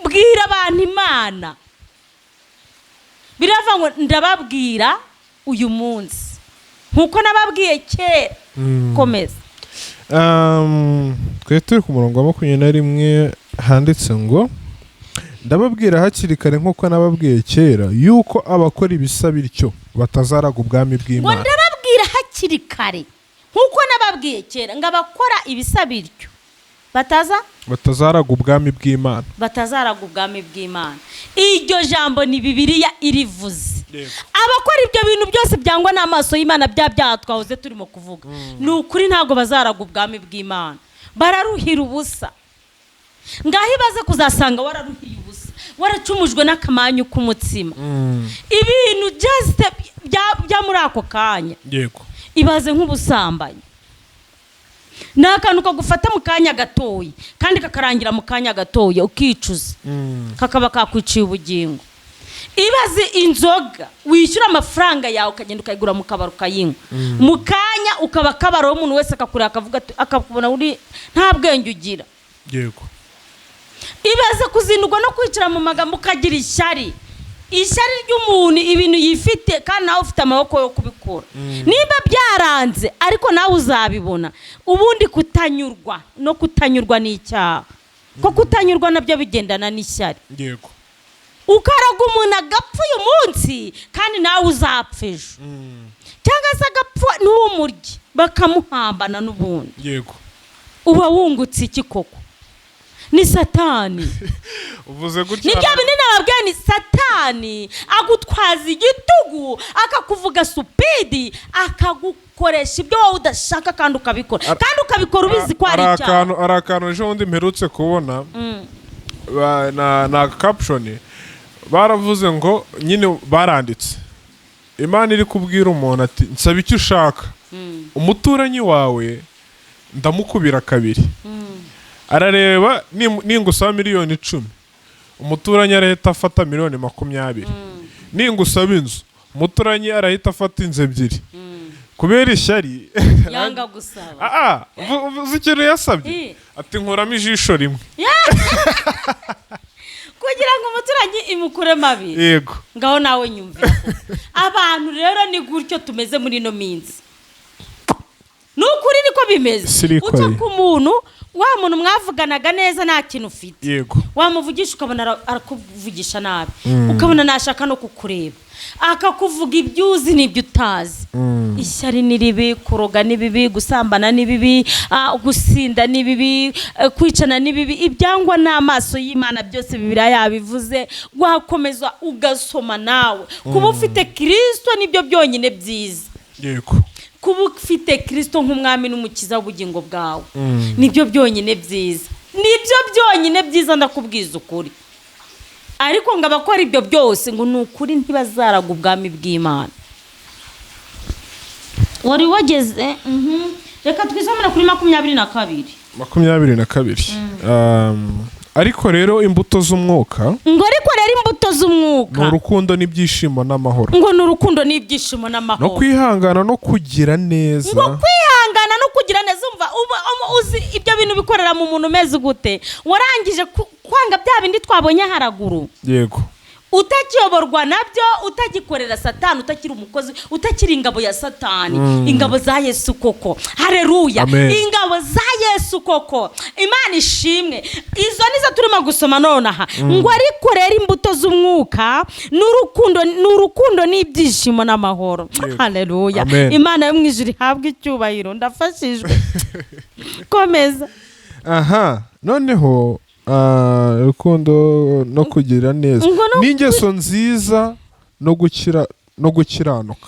Bwira abantu Imana. Birava ngo ndababwira uyu munsi nkuko nababwiye kera. Komeza. Twe turi ku murongo wa 21 handitse ngo ndababwira hakiri kare nkuko nababwiye kera yuko abakora ibisa bityo batazaraga ubwami bw'Imana. Ngo ndababwira hakiri kare nkuko nababwiye kera ngo abakora ibisa bityo batazaraga ubwami bw'Imana. Batazaraga ubwami bw'Imana. Iryo jambo ni Bibiliya irivuze. Abakora ibyo bintu byose byangwa n'amaso y'Imana byaha twahoze turimo kuvuga. Ni ukuri ntago bazaraga ubwami bw'Imana. Bararuhira ubusa. Ngaho ibaze kuzasanga wararuhiye ubusa. Waracumujwe n'akamanyu k'umutsima. Ibintu just bya muri ako kanya. Yego. Ibaze nk'ubusambanyi. Nakantu kagufata mu kanya gatoyi kandi kakarangira mu kanya gatoyi ukicuza. Kakaba kakwiciye ubugingo. Ibaze inzoga wishyura amafaranga yawe ukagenda ukayigura mu kabaro kayinywa. Mu kanya ukaba kabaro umuntu wese akakureba akavuga akakubona uri nta bwenge ugira. Yego. Ibaze kuzindurwa no kwicira mu magambo ukagira ishyari. Ishyari ry'umuntu ibintu yifite kandi nawe ufite amaboko yo kubikora. Niba byaranze ariko nawe uzabibona. Ubundi kutanyurwa no kutanyurwa n'icyaha. Ko kutanyurwa nabyo bigendana n'ishyari. Yego. Ukaraga umuntu agapfa uyu munsi kandi nawe uzapfa ejo. Cyangwa se agapfa n'umuryi bakamuhambana n'ubundi. Yego. Uba wungutse iki koko? Ni Satani. Uvuze gutya. Nibyo binini ababwiye ni Satani agutwaza igitugu akakuvuga supidi akagukoresha ibyo wowe udashaka kandi ukabikora. Kandi ukabikora ubizi ko ari icyaha. Arakantu ejo undi mperutse kubona na caption baravuze ngo nyine baranditse Imana iri kubwira umuntu ati nsaba icyo ushaka umuturanyi wawe ndamukubira kabiri arareba ningusaba miliyoni 10 umuturanyi arahita afata miliyoni 20 ningusaba inzu umuturanyi arahita afata inzu 2 kubera ishyari yanga gusaba uzi ikintu yasabye ati nkuramo ijisho rimwe kugira ngo umuturanyi imukure mabi yego ngaho nawe nyumvira abantu rero ni gutyo tumeze muri no minsi nukuri niko bimeze uca ku muntu wa muntu mwavuganaga neza nta kintu ufite yego wamuvugisha ukabona arakuvugisha nabi ukabona nashaka no kukureba akakuvuga ibyuzi n'ibyo utazi ishyari ni ribi kuroga ni bibi gusambana ni bibi gusinda ni bibi kwicana ni bibi ibyangwa n'amaso y'Imana byose bibira yabivuze wakomeza ugasoma nawe kuba ufite Kristo nibyo byonyine byiza yego kuba ufite Kristo nk'umwami n'umukiza w'ubugingo bwawe nibyo byonyine byiza nibyo byonyine byiza ndakubwiza ukuri ariko ngo abakora ibyo byose ngo nukuri ntibazaraga ubwami bw'Imana wari wageze reka twisomera kuri 22 ariko rero imbuto z'umwuka ngo ariko rero imbuto z'umwuka ni urukundo n'ibyishimo n'amahoro ngo ni urukundo n'ibyishimo n'amahoro no kwihangana no kugira neza ngo kwihangana no kugira neza umva uzi ibyo bintu bikorera mu muntu umeze gute warangije kwanga bya bindi twabonye haraguru yego utakiyoborwa nabyo utagikorera satani utakiri umukozi utakiri ingabo ya satani ingabo za Yesu koko haleluya ingabo za Yesu koko Imana ishimwe izo nizo turimo gusoma nonaha ngo ariko rero imbuto z'umwuka n'urukundo n'ibyishimo n'amahoro haleluya Imana yo mwijuru ihabwa icyubahiro ndafashijwe komeza noneho urukundo no kugira neza n'ingeso nziza no gukiranuka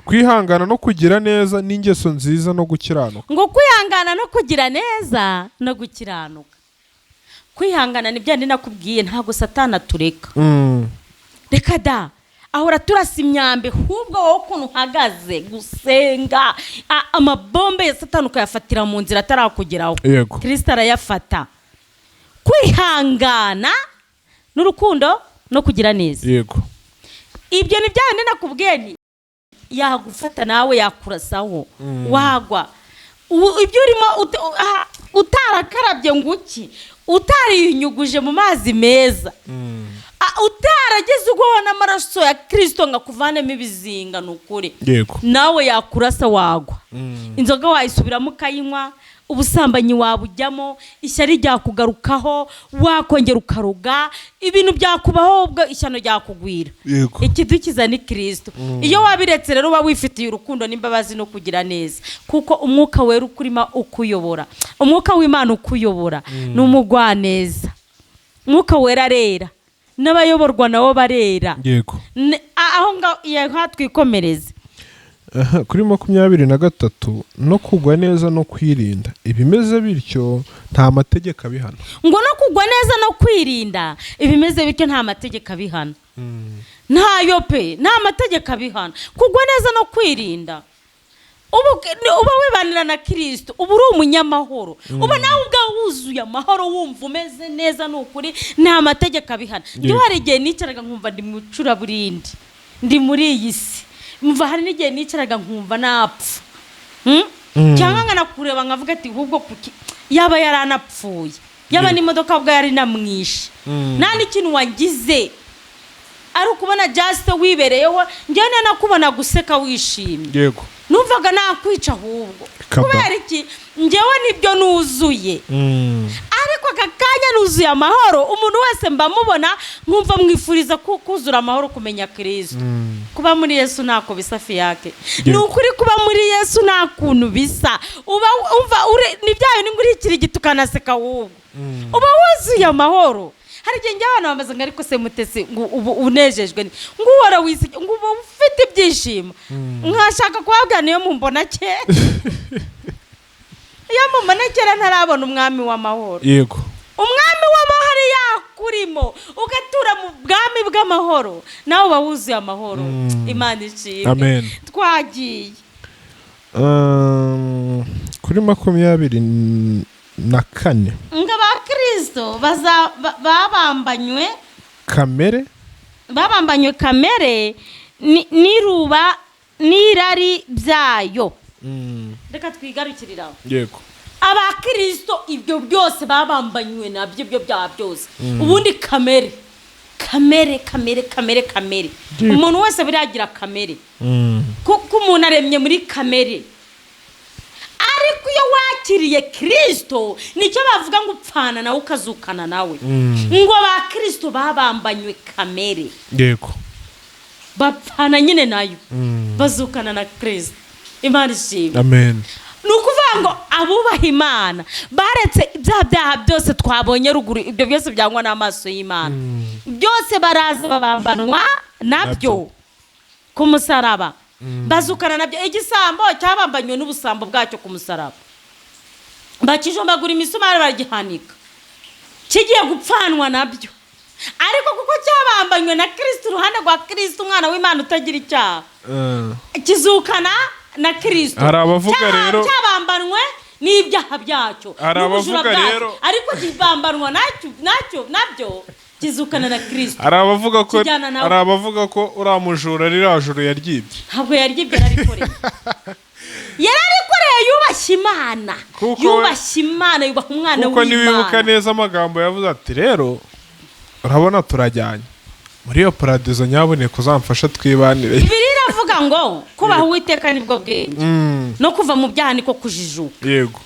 kwihangana no kugira neza n'ingeso nziza no gukiranuka ngo kwihangana no kugira neza no gukiranuka kwihangana ni byandi nakubwiye ntago satani atureka reka da ahora turasa imyambe hubwo wowe ukuntu uhagaze gusenga amabombe ya satani ukayafatira mu nzira atarakugeraho Kristo arayafata kwihangana n'urukundo no kugira neza yego ibyo ni byandi nakubwiye ni yagufata nawe yakurasaho wagwa ibyo urimo utarakarabye nguki utariyunyuguje mu mazi meza utarageze ugona amaraso ya Kristo ngakuvanemo ibizinga nukuri nawe yakurasa wagwa inzoga wayisubiramo ukayinywa ubusambanyi wabujyamo ishyari ryakugarukaho wakongera ukaruga ibintu byakubaho ubwo ishyano ryakugwira ikidukiza ni Kristo iyo wabiretse rero uba wifitiye urukundo n'imbabazi no kugira neza kuko umwuka wera ukurima ukuyobora umwuka w'Imana ukuyobora n'umugwaneza umwuka wera rera n'abayoborwa nabo barera aho ngaho twikomereze kuri 23 no kugwa neza no kwirinda ibimeze bityo nta mategeko abihana ngo no kugwa neza no kwirinda ibimeze bityo nta mategeko abihana ntayo pe nta mategeko abihana kugwa neza no kwirinda uba wibanira na Kristo uba uri umunyamahoro uba nawe ubwawe wuzuye amahoro wumva umeze neza n'ukuri nta mategeko abihana iyo hari igihe nicaraga nkumva ndi mu curaburindi ndi muri iyi si mva hari n'igihe nicaraga nkumva napfa cyangwa nkanakureba nkavuga ati ahubwo kuki yaba yaranapfuye yaba n'imodoka ubwo yari namwishe nta n'ikintu wangize ari ukubona just wibereyeho njyewe nakubona guseka wishimye yego numvaga nakwica ahubwo kubera iki njyewe nibyo nuzuye ariko aka kanya nuzuye amahoro umuntu wese mba mubona nkumva mwifuriza kuzura amahoro kumenya Kristo kuba muri Yesu ntako bisa yake ni ukuri kuba muri Yesu nta kuntu bisa uba umva ni byayo ni nguri ikiri gitukanaseka ahubwo uba wuzuye amahoro hari igihe njyana bamaze ngo ariko se mutesi ngo unejejwe ngo uhora wisike ngo uba ufite ibyishimo nkashaka kubabwira niyo mumbona kera iyo mumbona kera ntarabona umwami w'amahoro yego umwami w'amahoro yakurimo ugatura amahoro nawe uba wuzuye amahoro. Imana ishimwe. Amen. Twagiye kuri 24 ngo abakristo babambanywe kamere n'iruba n'irari byayo. Reka twigarukiriraho. Yego. Abakristo ibyo byose babambanywe nabyo byo bya byose. Ubundi kamere. Umuntu wese biragira kamere. Kuko umuntu aremye muri kamere. Ariko iyo wakiriye Kristo nicyo bavuga ngo upfana nawe ukazukana nawe. Ngo abakristo babambanywe kamere. Yego. Bapfana nyine nayo. Bazukana na Kristo. Imana ishimwe. Amen. Nukuvuga ngo abubaha Imana baretse ibyaha byaha byose twabonye ruguru, ibyo byose byangwa n'amaso y'Imana. Byose baraza babambanwa nabyo ku musaraba. Bazukana nabyo. Igisambo cyabambanywe n'ubusambo bwacyo ku musaraba. Bakijombagura imisumari baragihanika. Kigiye gupfanwa nabyo. Ariko kuko cyabambanywe na Kristo, uruhande rwa Kristo umwana w'Imana utagira icyaha, kizukana na Kristo. Arabavuga rero cyabambanwe n'ibyaha byacyo. Arabavuga rero ariko kibambanwa nabyo kizukana na Kristo. Arabavuga ko uramujura rirajuru yaryibye. Ntabwo yaryibye, yararikoreye yubashye Imana. Yubashye Imana, yubaha umwana w'Imana. Kuko nibibuka neza amagambo yavuze ati rero urabona turajyanye muri iyo paradizo, nyaboneka uzamfasha twibanire. Bibiliya iravuga ngo kubaha Uwiteka nibwo bwenge no kuva mu byaha niko kujijuka. Yego.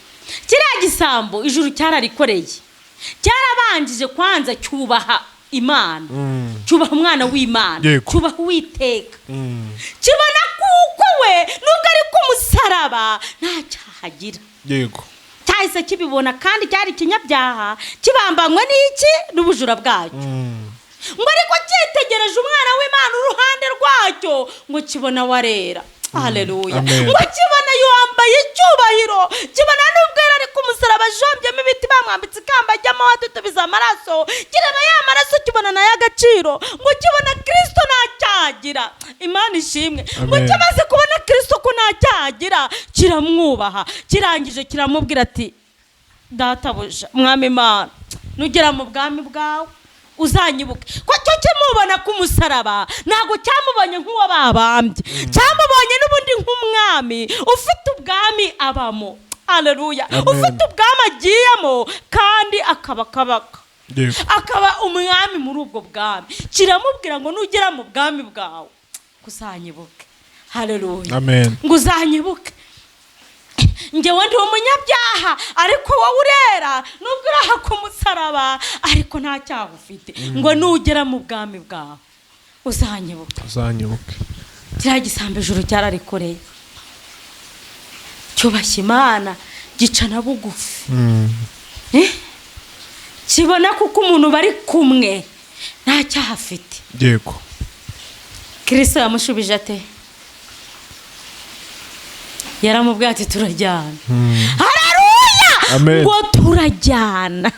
Kiriya gisambo ijuru cyararikoreye, cyarabanjije kwanza cyubaha Imana, cyubaha umwana w'Imana, cyubaha Uwiteka. Kibona kuko we nubwo ari ku musaraba nta cyaha agira. Yego. Cyahise kibibona kandi cyari ikinyabyaha, kibambanywe n'iki n'ubujura bwacyo. Ngo ariko cyitegereje umwana w'Imana uruhande rwacyo ngo kibona warera. Haleluya. Ngo kibona yambaye icyubahiro, kibona nubwo yari ku musaraba ajombyemo ibiti bamwambitse ikamba ry'amahwa dutubiza amaraso, kireba ya maraso kibona nayo agaciro, ngo kibona Kristo ntacyagira. Imana ishimwe. Ngo kimaze kubona Kristo ko ntacyagira, kiramwubaha. Kirangije kiramubwira ati databuja mwami Imana, nugera mu bwami bwawe uzanyibuke. Ko cyo kimubona ku musaraba ntago cyamubonye nk'uwo babambye, cyamubonye n'ubundi nk'umwami ufite ubwami abamo. Haleluya. Ufite ubwami agiyemo kandi akaba umwami muri ubwo bwami. Kiramubwira ngo nugera mu bwami bwawe uzanyibuke. Haleluya. Amen. Ngo uzanyibuke. Njyewe ndi umunyabyaha ariko wowe urera, nubwo uraha ku musaraba ariko nta cyaha ufite. Ngo nugera mu bwami bwawe uzanyibuke. Kiriya gisambo ijuru cyararikoreye, cyubashye Imana, gica na bugufi. Kibona kuko umuntu bari kumwe nta cyaha afite. Yego. Kristo yamushubije ate? Yaramubwiye ati turajyana. Haleluya. Ngo turajyana.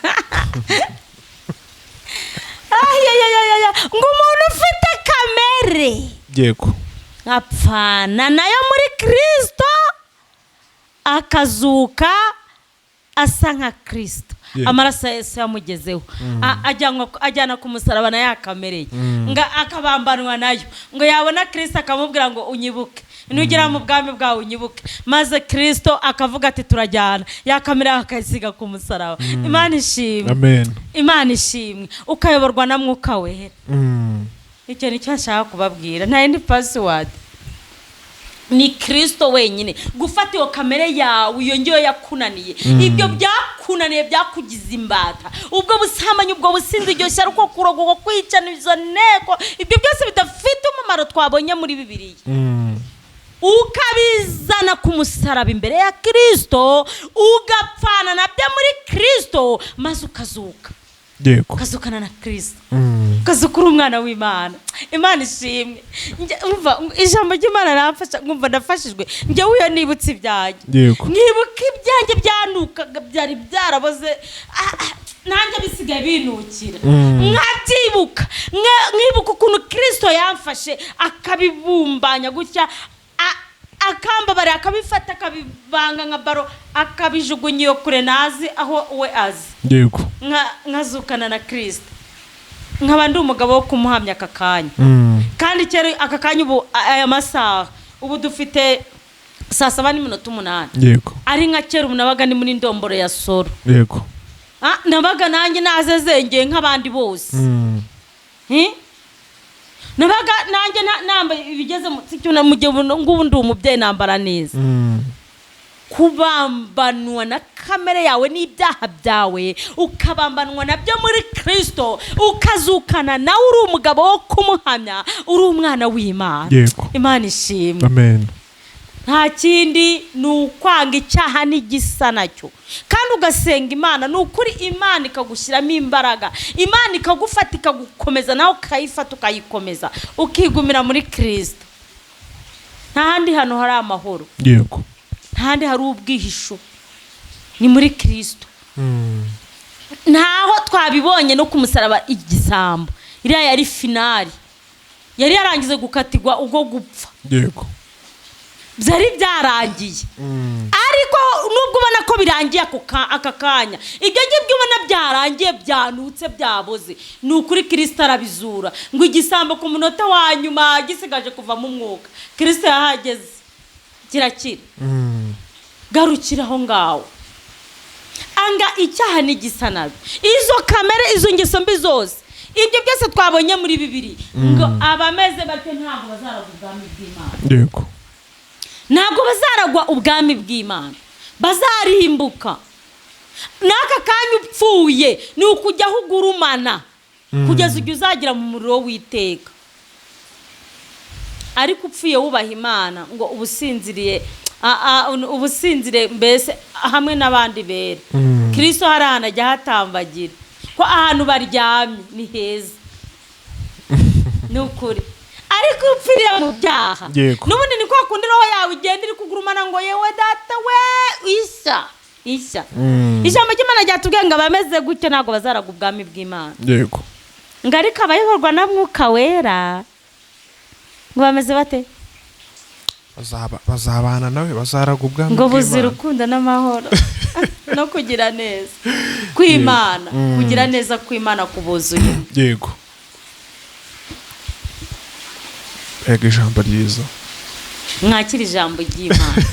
Ngo umuntu ufite kamere. Yego. Apfana nayo muri Kristo akazuka asa nka Kristo. Amaraso Yesu yamugezeho. Ajyana ku musaraba na yakamereye. Nga akabambanwa nayo. Ngo yabona Kristo akamubwira ngo unyibuke. Nugera mu bwami bwawe unyibuke. Maze Kristo akavuga ati turajyana. Yakamera akasiga ku musaraba. Imana ishimwe. Amen. Imana ishimwe. Ukayoborwa na Mwuka Wera. Icyo nicyo nshaka kubabwira. Nta yindi password. Ni Kristo wenyine. Gufata iyo kamere yawe iyo ngiyo yakunaniye. Ibyo byakunaniye byakugize imbata. Ubwo busambanyi, ubwo businzi, iryo shyari, uko kurogoka, kwicana, izo nteko, ibyo byose bidafite umumaro twabonye muri Bibiliya. Ukabizana ku musaraba imbere ya Kristo, ugapfana nabyo muri Kristo, maze ukazuka. Yego. Ukazukana na Kristo. Ukazukura umwana w'Imana. Imana ishimwe. Umva ijambo ry'Imana ramfasha, ngumva ndafashijwe. Njye uyo nibutse ibyanjye. Yego. Nibuka ibyanjye byanukaga byari byaraboze. nanjye bisigaye binukira nkabyibuka nkibuka ukuntu Kristo yamfashe akabibumbanya gutya akambabara akabifata akabivanga nka baro akabijugunya iyo kure nazi aho we azi yego nkazukana na Kristo nkaba ndi umugabo wo kumuhamya aka kanya kandi kera aka kanya ubu aya masaha ubu dufite saa 7:08 yego ari nka kera ubu nabaga ni muri ndomboro ya soro yego nabaga nanjye nazezengeye nk'abandi bose nabaga nanjye namba ibigeze mu gihe ngubu ndi umubyeyi nambara neza kubambanwa na kamere yawe n'ibyaha byawe ukabambanwa nabyo muri Kristo ukazukana nawe uri umugabo wo kumuhamya uri umwana w'Imana. Imana ishimwe. Amen. Nta kindi ni ukwanga icyaha n'igisa nacyo kandi ugasenga Imana ni ukuri Imana ikagushyiramo imbaraga Imana ikagufata ikagukomeza nawe ukayifata ukayikomeza ukigumira muri Kristo. Nta handi hano hari amahoro. Yego. Nta handi hari ubwihisho ni muri Kristo. Ntaho twabibonye no kumusaraba igisambo iriya yari finali yari yarangize gukatirwa ubwo gupfa. Yego. Byari byarangiye ariko nubwo ubona ko birangiye aka kanya ibyo ngibyo ubona byarangiye byanutse byaboze ni ukuri Kristo arabizura ngo igisambo ku munota wa nyuma gisigaje kuva mu mwuka Kristo yahageze kirakira. Garukira aho ngaho anga icyaha n'igisa nabi izo kamere izo ngeso mbi zose ibyo byose twabonye muri Bibiliya ngo abameze batyo ntabwo bazaragwa ubwami bw'Imana. Yego. Ntabwo bazaragwa ubwami bw'Imana bazarimbuka. Naka kanya upfuye ni ukujya hugurumana kugeza ugiye uzagira mu muriro w'iteka. Ariko upfuye wubaha Imana ngo ubusinzire mbese hamwe n'abandi bera Kristo harana ajya hatambagira ko ahantu baryamye ni heza nukuri. Ariko upfiriye mu byaha n'ubundi ni kwa kundi roho yawe igenda iri kugurumana ngo yewe data we isha ijambo ry'Imana ryatubwiye ngo abameze gutyo ntabwo bazaraga ubwami bw'Imana. Yego. Ngo ariko abayoborwa na Mwuka Wera ngo bameze bate? Bazabana nawe bazaraga ubwami ngo buzira urukundo n'amahoro no kugira neza kw'Imana. Kugira neza kw'Imana kubuzuye. Yego. Ega ijambo ryiza. Mwakira ijambo ry'Imana.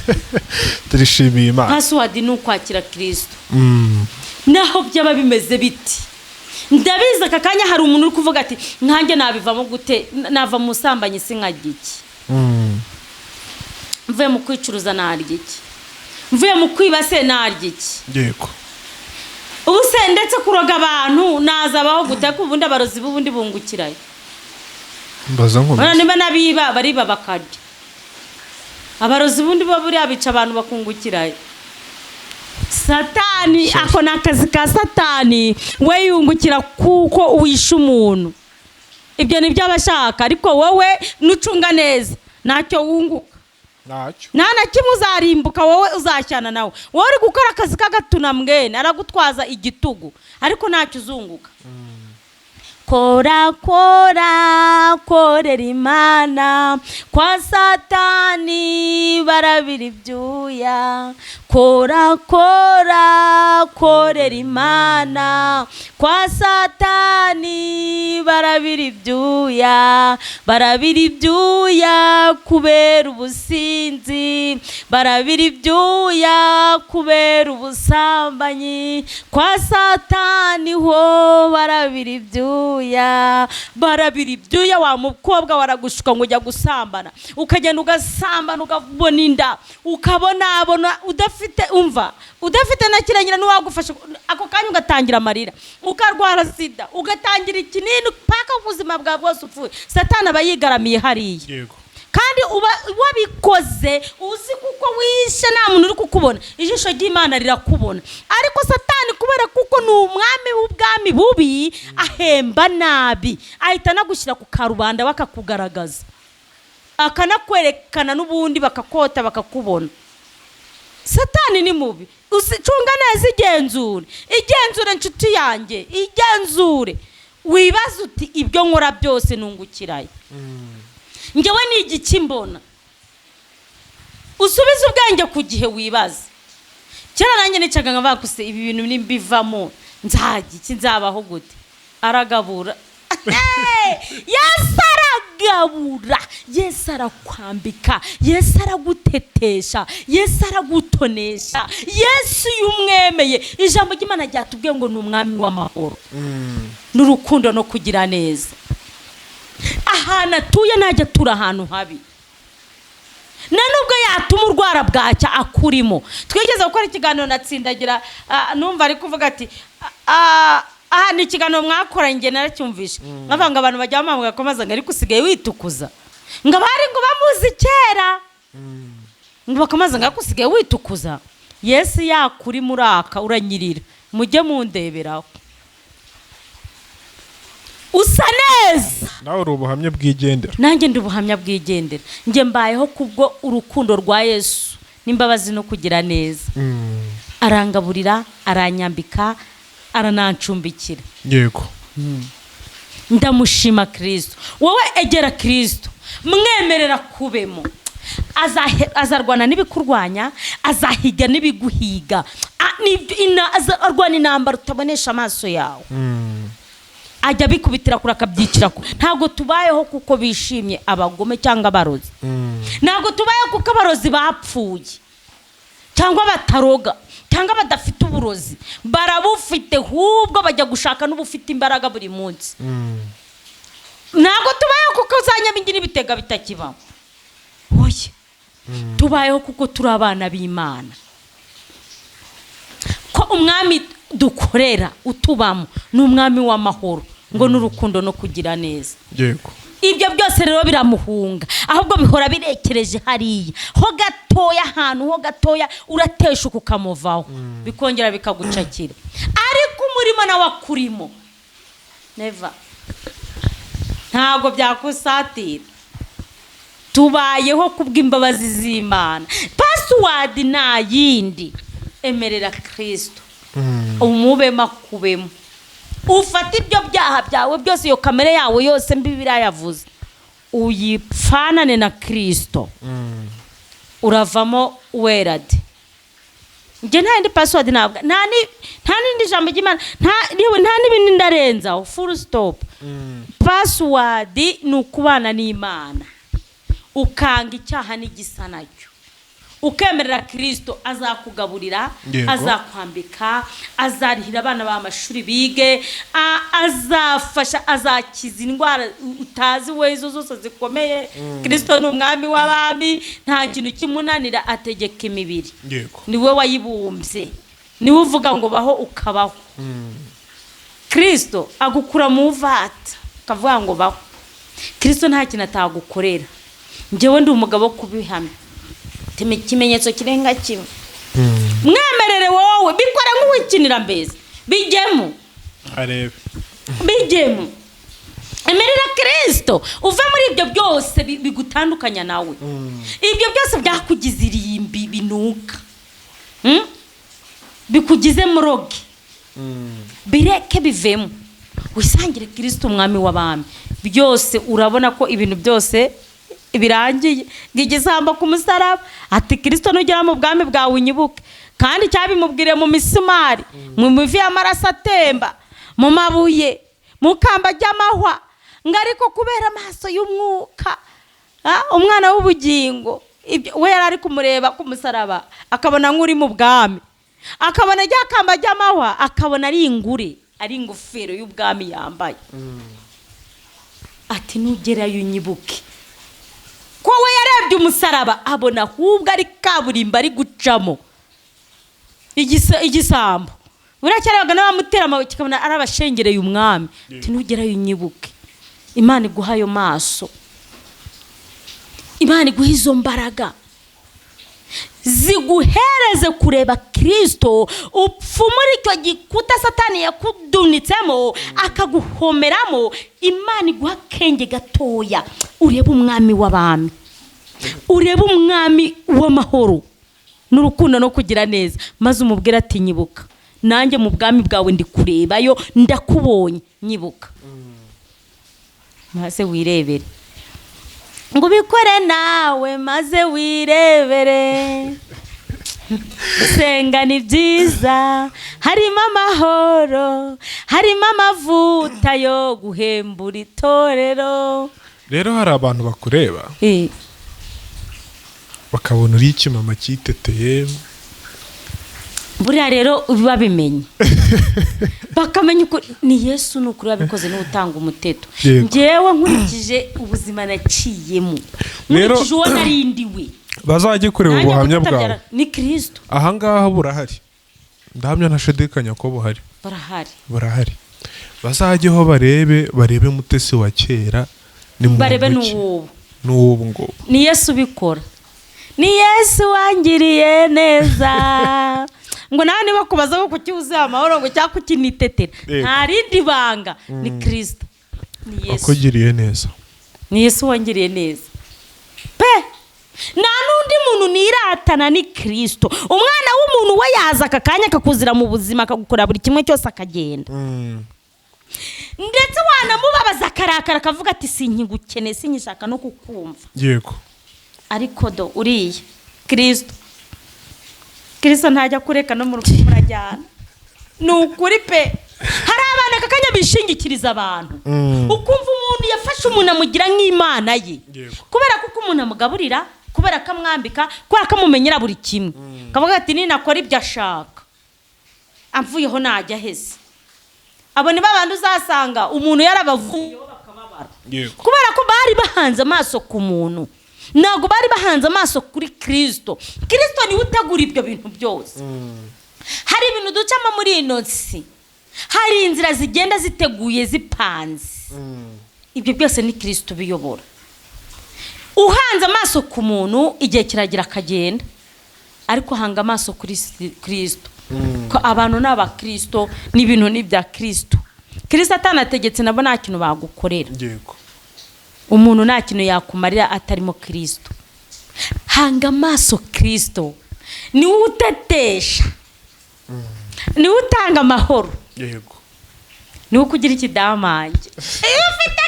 Turishimiye Imana. Password ni ukwakira Kristo. Naho byaba bimeze biti. Ndabiza aka kanya hari umuntu uri kuvuga ati nkanjye nabivamo gute nava mu sambanye sinkagiki. Mvuye mu kwicuruza naryiki. Mvuye mu kwiba se naryiki. Yego. Ubu se ndetse kuroga abantu nazabaho gute ko ubundi abarozi bubundi bungukirayo. Mbaza nko. Niba nabiba bariba bakarya. Abarozi bundi bo buri abica abantu bakungukirayo. Satani ako nakazi ka Satani we yungukira kuko uwisha umuntu. Ibyo nibyo abashaka ariko wowe nucunga neza ntacyo wunguka. Nana kimwe uzarimbuka wowe uzashyana nawe. Wowe uri gukora akazi kagatuna mwene aragutwaza igitugu ariko ntacyo uzunguka. Korera Imana kwa Satani barabira ibyuya. Korera Imana kwa Satani barabira ibyuya. Barabira ibyuya kubera ubusinzi. Barabira ibyuya kubera ubusambanyi. Kwa Satani ho barabira ibyuya. Barabira ibyuya wa mukobwa waragushuka ngo ujya gusambana ukagenda ugasambana ukabona inda ukabona udafite na kirengera n'uwagufasha ako kanya ugatangira amarira ukarwara sida ugatangira ikinini paka ubuzima bwa bwose upfuye. Satani aba yigaramiye hariya. Yego. Kandi wabikoze uzi kuko wishe nta muntu uri kukubona ijisho ry'Imana rirakubona. Ariko Satani kubera kuko ni umwami w'ubwami bubi ahemba nabi ahita nagushyira ku karubanda bakakugaragaza akanakwerekana n'ubundi bakakota bakakubona. Satani ni mubi, cunga neza, igenzure nshuti yanjye, igenzure, wibaza uti ibyo nkora byose nungukiraye. Njyewe ni igiki mbona, usubize ubwenge ku gihe wibaza. Kera nanjye nicaga nkavuga ko se ibi bintu nimbivamo nzabaho gute? Aragabura. Yesu aragabura, Yesu arakwambika, Yesu aragutetesha, Yesu aragutonesha. Yesu yumwemeye, ijambo ry'Imana ryatubwiye ngo ni umwami w'amahoro n'urukundo no kugira neza. Ahantu atuye ntajya atura ahantu habi, nubwo yatuma urwara bwacya akurimo. Twigeze gukora ikiganiro na Tsindagira, numva ari kuvuga ati ni ikiganiro mwakoranye njye naracyumvishe, nkavanga abantu bajya bamamaga komaza ngo ariko usigaye witukuza, ngo bari ngo bamuzi kera, ngo bakomaza ngo ariko usigaye witukuza. Yesu yakuri muraka uranyirira, mujye mundeberaho, usa neza. Nawe uri ubuhamya bwigendera, nanjye ndi ubuhamya bwigendera. Njye mbayeho kubwo urukundo rwa Yesu n'imbabazi no kugira neza. Arangaburira, aranyambika, aranancumbikira. Yego. Ndamushima Kristo. Wowe egera Kristo, mwemerera kubemo. Azarwana n'ibikurwanya, azahiga n'ibiguhiga, azarwana intambara utabonesha amaso yawe. Ajya bikubitira kuri akabyicira. Ntabwo tubayeho kuko bishimye abagome cyangwa abarozi. Ntabwo tubayeho kuko abarozi bapfuye cyangwa bataroga cyangwa badafite uburozi. Barabufite, hubwo bajya gushaka n'ubufite imbaraga buri munsi. Ntabwo tubayeho kuko uzanyabingi n'ibitega bitakibaho. Oye, tubayeho kuko turi abana b'Imana, ko umwami dukorera utubamo ni umwami w'amahoro ngo n'urukundo no kugira neza. Yego. Ibyo byose rero biramuhunga, ahubwo bihora birekereje hariya ho gatoya, ahantu ho gatoya urateshuka ukamuvaho, bikongera bikagucakira. Ariko umurimo nawe akurimo neva, ntabwo byakusatira. Tubayeho kubw'imbabazi z'Imana. Password na yindi, emerera Kristo, umubema kubemo, ufata ibyo byaha byawe byose, iyo kamere yawe yose mbi birayavuze, uyipfanane na Kristo, uravamo werade. Nje nta indi password ntabwo, nta n'indi jambo ry'Imana, nta n'ibindi ndarenzaho, full stop. Password ni ukubana n'Imana, ukanga icyaha n'igisa nacyo, ukemerera Kristo. Azakugaburira, azakwambika, azarihira abana b'amashuri bige, azafasha, azakiza indwara utazi wezo zose zikomeye. Kristo ni umwami w'abami, nta kintu kimunanira, ategeka imibiri. Niwe wayibumbye, niwe uvuga ngo baho ukabaho. Kristo agukura mu vata akavuga ngo baho. Kristo nta kintu atagukorera. Njyewe ndi umugabo wo kubihamya, ikimenyetso kirenga kimwe. Mwemerere wowe, bikora nk'uwikinira mbese, bijyemo arebe, bijyemo. Emerera Kristo, uve muri ibyo byose bigutandukanya nawe. Ibyo byose byakugize irimbi binuka, bikugize muroge, bireke bivemo, wisangire Kristo umwami w'abami. Byose urabona ko ibintu byose birangiye. Ngigizamba ku musaraba ati Kristo nugera mu bwami bwawe unyibuke. Kandi cyabimubwire mu misumari, mu mivi y'amaraso atemba, mu mabuye, mu kamba ry'amahwa, ngo ariko kubera amaso y'umwuka, umwana w'ubugingo, we yari ari kumureba ku musaraba, akabona nk'uri mu bwami, akabona rya kamba ry'amahwa, akabona ari ingure, ari ingofero y'ubwami yambaye. Ati nugerayo unyibuke. Ko we yarebye umusaraba abona ahubwo ari kaburimbo ari gucamo igisambo. Buracyarebaga n'abamutera amabuye kikabona ari abashengereye umwami. Ati nugerayo unyibuke. Imana iguha ayo maso, Imana iguha izo mbaraga, ziguhereze kureba Kristo, upfumura icyo gikuta Satani yakudunitsemo akaguhomeramo. Imana iguha akenge gatoya, urebe umwami w'abami, urebe umwami w'amahoro. n'urukundo no kugira neza, maze umubwire ati nyibuka nanjye mu bwami bwawe ndi kurebayo, ndakubonye, nyibuka. maze wirebere, ngo ubikore nawe maze wirebere. Gusenga ni byiza, harimo amahoro, harimo amavuta yo guhembura itorero. Rero hari abantu bakureba bakabona uri ikimama cyiteteye, buriya rero babimenye bakamenya uko ni Yesu n'ukuri wabikoze n'utanga umuteto. Ngewe nkurikije ubuzima naciyemo, nkurikije uwo narindiwe, bazajye kureba ubuhamya bwawe ni Kristo. ahangaha burahari, ndahamya ntashidikanya ko burahari. Bazajyeho barebe Mutesi wa kera, barebe n'ubu ngo ni Yesu ubikora, ni Yesu wangiriye neza. ngo nawe niba kubaza ko kucyuze amahoro ngo cyangwa kukinitetera, nta rindi banga, ni Kristo, ni Yesu akugiriye neza, ni Yesu wangiriye neza pe. nta n'undi muntu niratana, ni Kristo. Umwana w'umuntu we yaza aka kanya akakuzira mu buzima, akagukora buri kimwe cyose akagenda, ndetse wanamubabaza akarakara akavuga ati sinkigukeneye, sinyishaka no kukumva. yego, ariko do uriya Kristo ntajya kureka no mu rukundo murajyana, ni ukuri pe. hari abana aka kanya bishingikiriza abantu, ukumva umuntu yafashe umuntu amugira nk'Imana ye, kubera kuko umuntu amugaburira, kubera ko amwambika, kubera ko amumenyera buri kimwe, kavuga ati ninakora ibyo ashaka amvuyeho najya heze. abo ni babandi uzasanga umuntu yarabavuyeho bakababara, kubera ko bari bahanze amaso ku muntu, ntabwo bari bahanze amaso kuri Kristo. Kristo niwe utegura ibyo bintu byose. hari ibintu ducamo muri ino si, hari inzira zigenda ziteguye zipanze, ibyo byose ni Kristo biyobora. uhanze amaso ku muntu igihe kiragira akagenda, ariko hanga amaso kuri Kristo. ko abantu n'aba Kristo n'ibintu n'ibya Kristo. Kristo atanategetse nabo nta kintu bagukorera. yego, umuntu nta kintu yakumarira atarimo Kristo. hanga amaso Kristo, niwe utetesha, niwe utanga amahoro, yego, niwe kugira ikidamange. iyo ufite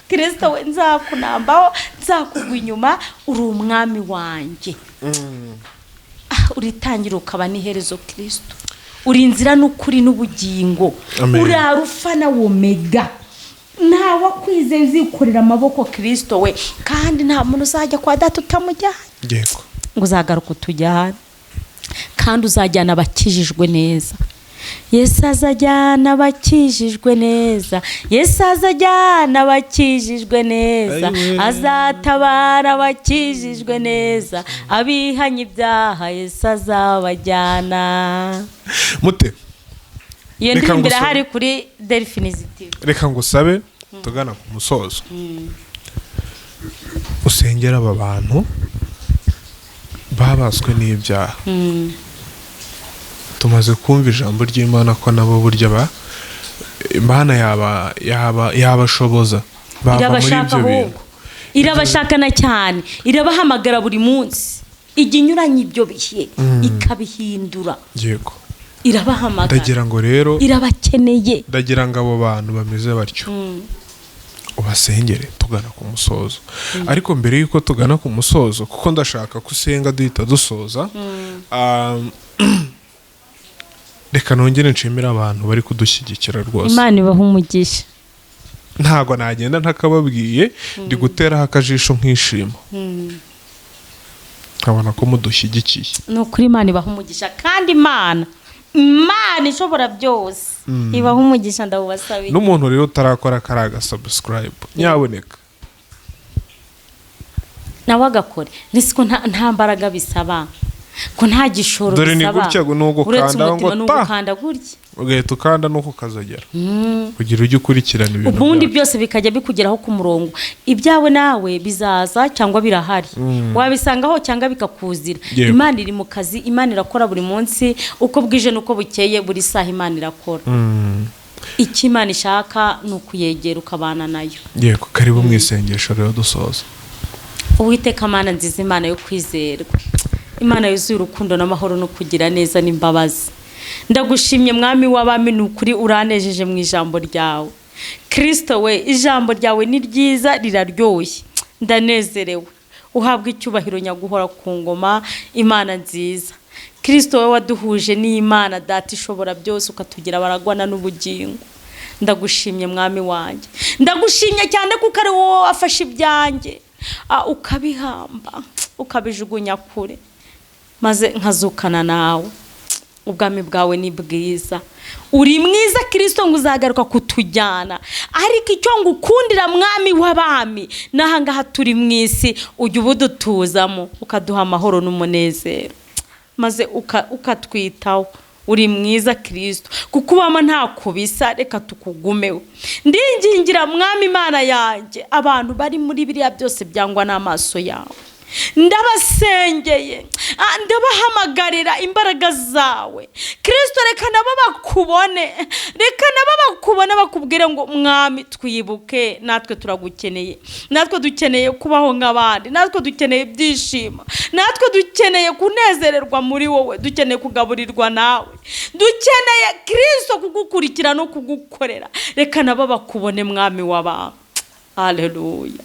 Kristo we nzakunambaho, nzakugwa inyuma, uri umwami wanjye. uritangira ukaba n'iherezo Kristo, uri inzira n'ukuri n'ubugingo, uri Arufa na Omega. nta wakwizeye uzikorera amaboko Kristo we, kandi nta muntu uzajya kwa data utamujyana. yego, ngo uzagaruka utujyana, kandi uzajyana abakijijwe neza. Yesu azajyana abakijijwe neza, Yesu azajyana abakijijwe neza, azatabara abakijijwe neza, abihanye ibyaha Yesu azabajyana. mute iyo ndirimbo irahari kuri Delphinies TV. reka ngusabe tugana ku musozo, usengera aba bantu babaswe n'ibyaha. tumaze kumva ijambo ry'Imana ko nabo burya Imana yabashoboza bava muri ibyo bintu. irabashakana cyane, irabahamagara buri munsi, ijya inyuranye ibyo bihe ikabihindura. yego, irabahamagara, ndagira ngo rero irabakeneye, ndagira ngo abo bantu bameze batyo ubasengere tugana ku musozo. ariko mbere yuko tugana ku musozo, kuko ndashaka kusenga duhita dusoza, reka nongere nshimire abantu bari kudushyigikira rwose. Imana ibaha umugisha. ntago nagenda ntakababwiye, ndi guteraho akajisho nk'ishimo, nkabona ko mudushyigikiye. ni ukuri Imana ibaha umugisha, kandi Imana ishobora byose ibaha umugisha, ndawubasabiye. n'umuntu rero utarakora karaga subscribe nyaboneka nawe agakore, nisiko nta mbaraga bisaba, ko nta gishoro bisaba. dore ni gutya n'ugukanda ngo n'ugukanda gutya, ugahita ukanda nuko kazagera kugira ujye ukurikirana ibintu ubundi byose bikajya bikugeraho ku murongo. ibyawe nawe bizaza cyangwa birahari, wabisangaho cyangwa bikakuzira. Imana iri mu kazi, Imana irakora buri munsi, uko bwije nuko bukeye, buri saha Imana irakora. icyo Imana ishaka ni ukuyegera ukabana nayo. yego, karibu mu isengesho rero dusoza. Uwiteka Mana nziza, Imana yo kwizerwa, Imana yuzuye urukundo n'amahoro no kugira neza n'imbabazi. Ndagushimye mwami w'abami, n'ukuri uranejeje mu ijambo ryawe. Kristo we, ijambo ryawe ni ryiza riraryoshye, ndanezerewe. Uhabwa icyubahiro nyaguhora ku ngoma, Imana nziza. Kristo we waduhuje n'Imana Data ishobora byose, ukatugira abaragwana n'ubugingo. Ndagushimye mwami wanjye, ndagushimye cyane kuko ari wowe wafashe ibyanjye ukabihamba ukabijugunya kure, maze nkazukana nawe. Ubwami bwawe ni bwiza, uri mwiza Kristo, ngo uzagaruka kutujyana. Ariko icyo ngukundira mwami w'abami, n'ahangaha turi mu isi ujya ubudutuzamo, ukaduha amahoro n'umunezero, maze ukatwitaho. Uri mwiza Kristo, kuko ubamo nta kubisa, reka tukugumeho. Ndingingira mwami Imana yanjye, abantu bari muri biriya byose byangwa n'amaso yawe, ndabasengeye, ndabahamagarira imbaraga zawe Kristo. Reka nabo bakubone, reka nabo bakubone, bakubwire ngo mwami twibuke, natwe turagukeneye, natwe dukeneye kubaho nk'abandi, natwe dukeneye ibyishimo, natwe dukeneye kunezererwa muri wowe, dukeneye kugaburirwa nawe, dukeneye Kristo kugukurikira no kugukorera. Reka nabo bakubone mwami w'abantu. Haleluya.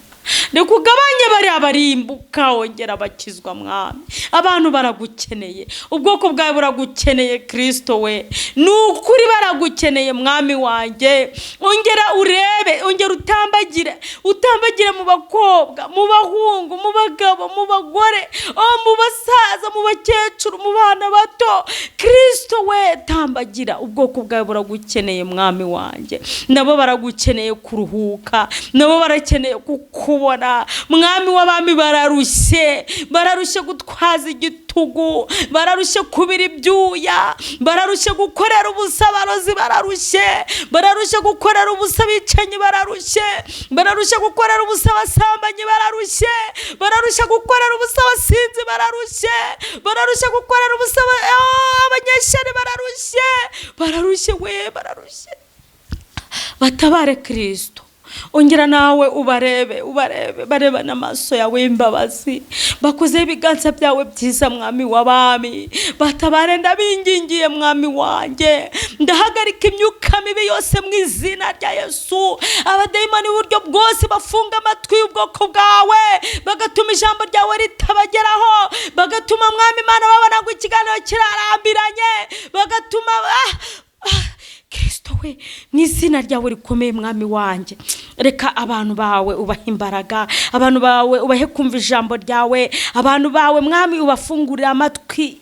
Nikugabanye bari abarimbuka, wongera bakizwa mwami. Abantu baragukeneye, ubwoko bwawe buragukeneye Kristo we, n'ukuri baragukeneye mwami wanjye. Ongera urebe, ongera utambagire mu bakobwa, mu bahungu, mu bagabo, mu bagore, mu basaza, mu bakecuru, mu bana bato. Kristo we tambagira, ubwoko bwawe buragukeneye mwami wanjye. Nabo baragukeneye kuruhuka, nabo barakeneye kukubona mwami w'abami. Bararushye gutwaza igitugu, bararushye kubira ibyuya, bararushye gukorera ubusa abarozi, bararushye gukorera ubusa abicanyi, bararushye gukorera ubusa abasambanyi, bararushye gukorera ubusa abasinzi, bararushye gukorera ubusa abanyeshyari, bararushye. Batabare Kristo, ongera nawe ubarebe, bareba n'amaso yawe y'imbabazi, bakoze ibiganza byawe byiza mwami w'abami. Batabare, ndabingingiye mwami wanjye, ndahagarika imyuka mibi yose mu izina rya Yesu. Abadayimoni b'uburyo bwose bafunga amatwi y'ubwoko bwawe, bagatuma ijambo ryawe ritabageraho, bagatuma mwami Imana babona ngo ikiganiro kirarambiranye, bagatuma Kristo we, mu izina ryawe rikomeye mwami wanjye, reka abantu bawe ubahe imbaraga, abantu bawe ubahe kumva ijambo ryawe, abantu bawe mwami ubafungurira amatwi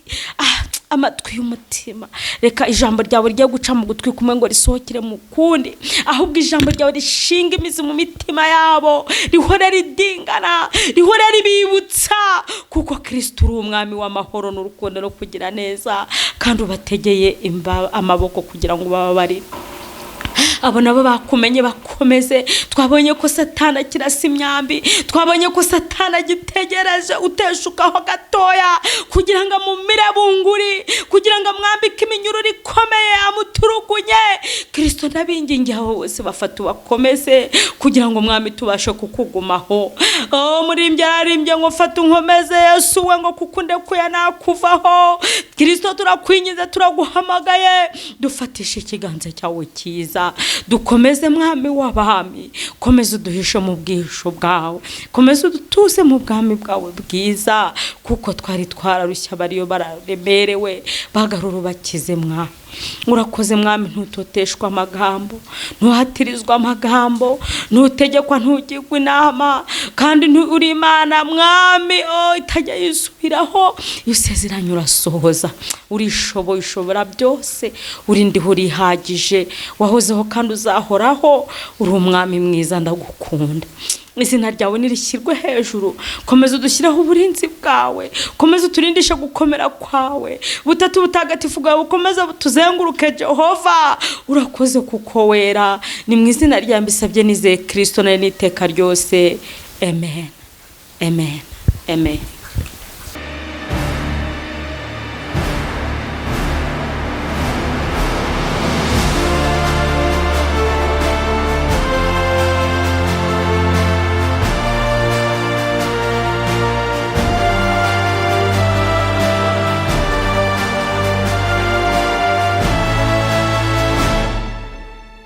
y'umutima. Reka ijambo ryawe rigiye guca mu gutwi kumwe ngo risohokere mu kundi, ahubwo ijambo ryawe rishinga imizi mu mitima yabo, rihore ridingana, rihore ribibutsa kuko Kristo uri umwami w'amahoro n'urukundo no kugira neza, kandi ubategeye amaboko kugira ngo bababarire. Abo nabo bakumenye bakomeze. Twabonye ko Satana kirasa imyambi, twabonye ko Satana gitegereje uteshukaho gatoya kugira ngo amumire bunguri, kugira ngo amwambike iminyururu ikomeye amuturugunye. Kristo ndabingingiye abo bose bafata bakomeze kugira ngo mwami tubashe kukugumaho. Murimbye ararimbye ngo fata unkomeze Yesu we, ngo kukunde kuya nakuvaho. Kristo turakwinyiza, turaguhamagaye, dufatishe ikiganza cyawe cyiza, dukomeze mwami w'abami. Komeza uduhishe mu bwisho bwawe, komeza udutuse mu bwami bwawe bwiza, kuko twari twararushya bariyo bararemerewe, bagarura bakize mwami. Urakoze mwami, ntutoteshwa amagambo, ntuhatirizwa amagambo, ntutegekwa, ntugirwa inama, kandi uri Imana mwami itajya yisubiraho. Usezeranye urasohoza, urishoboye, ushobora byose, uri ndiho urihagije, wahozeho kandi uzahoraho, uri umwami mwiza, ndagukunda. Izina ryawe nirishyirwe hejuru, komeza udushyireho uburinzi bwawe, komeza uturindishe gukomera kwawe, butatu butagatifu bwawe bukomeza tuzenguruke Jehova. Urakoze kuko wera, ni mu izina rya mbisabye nizeye Kristo nawe n'iteka ryose, amen, amen, amen.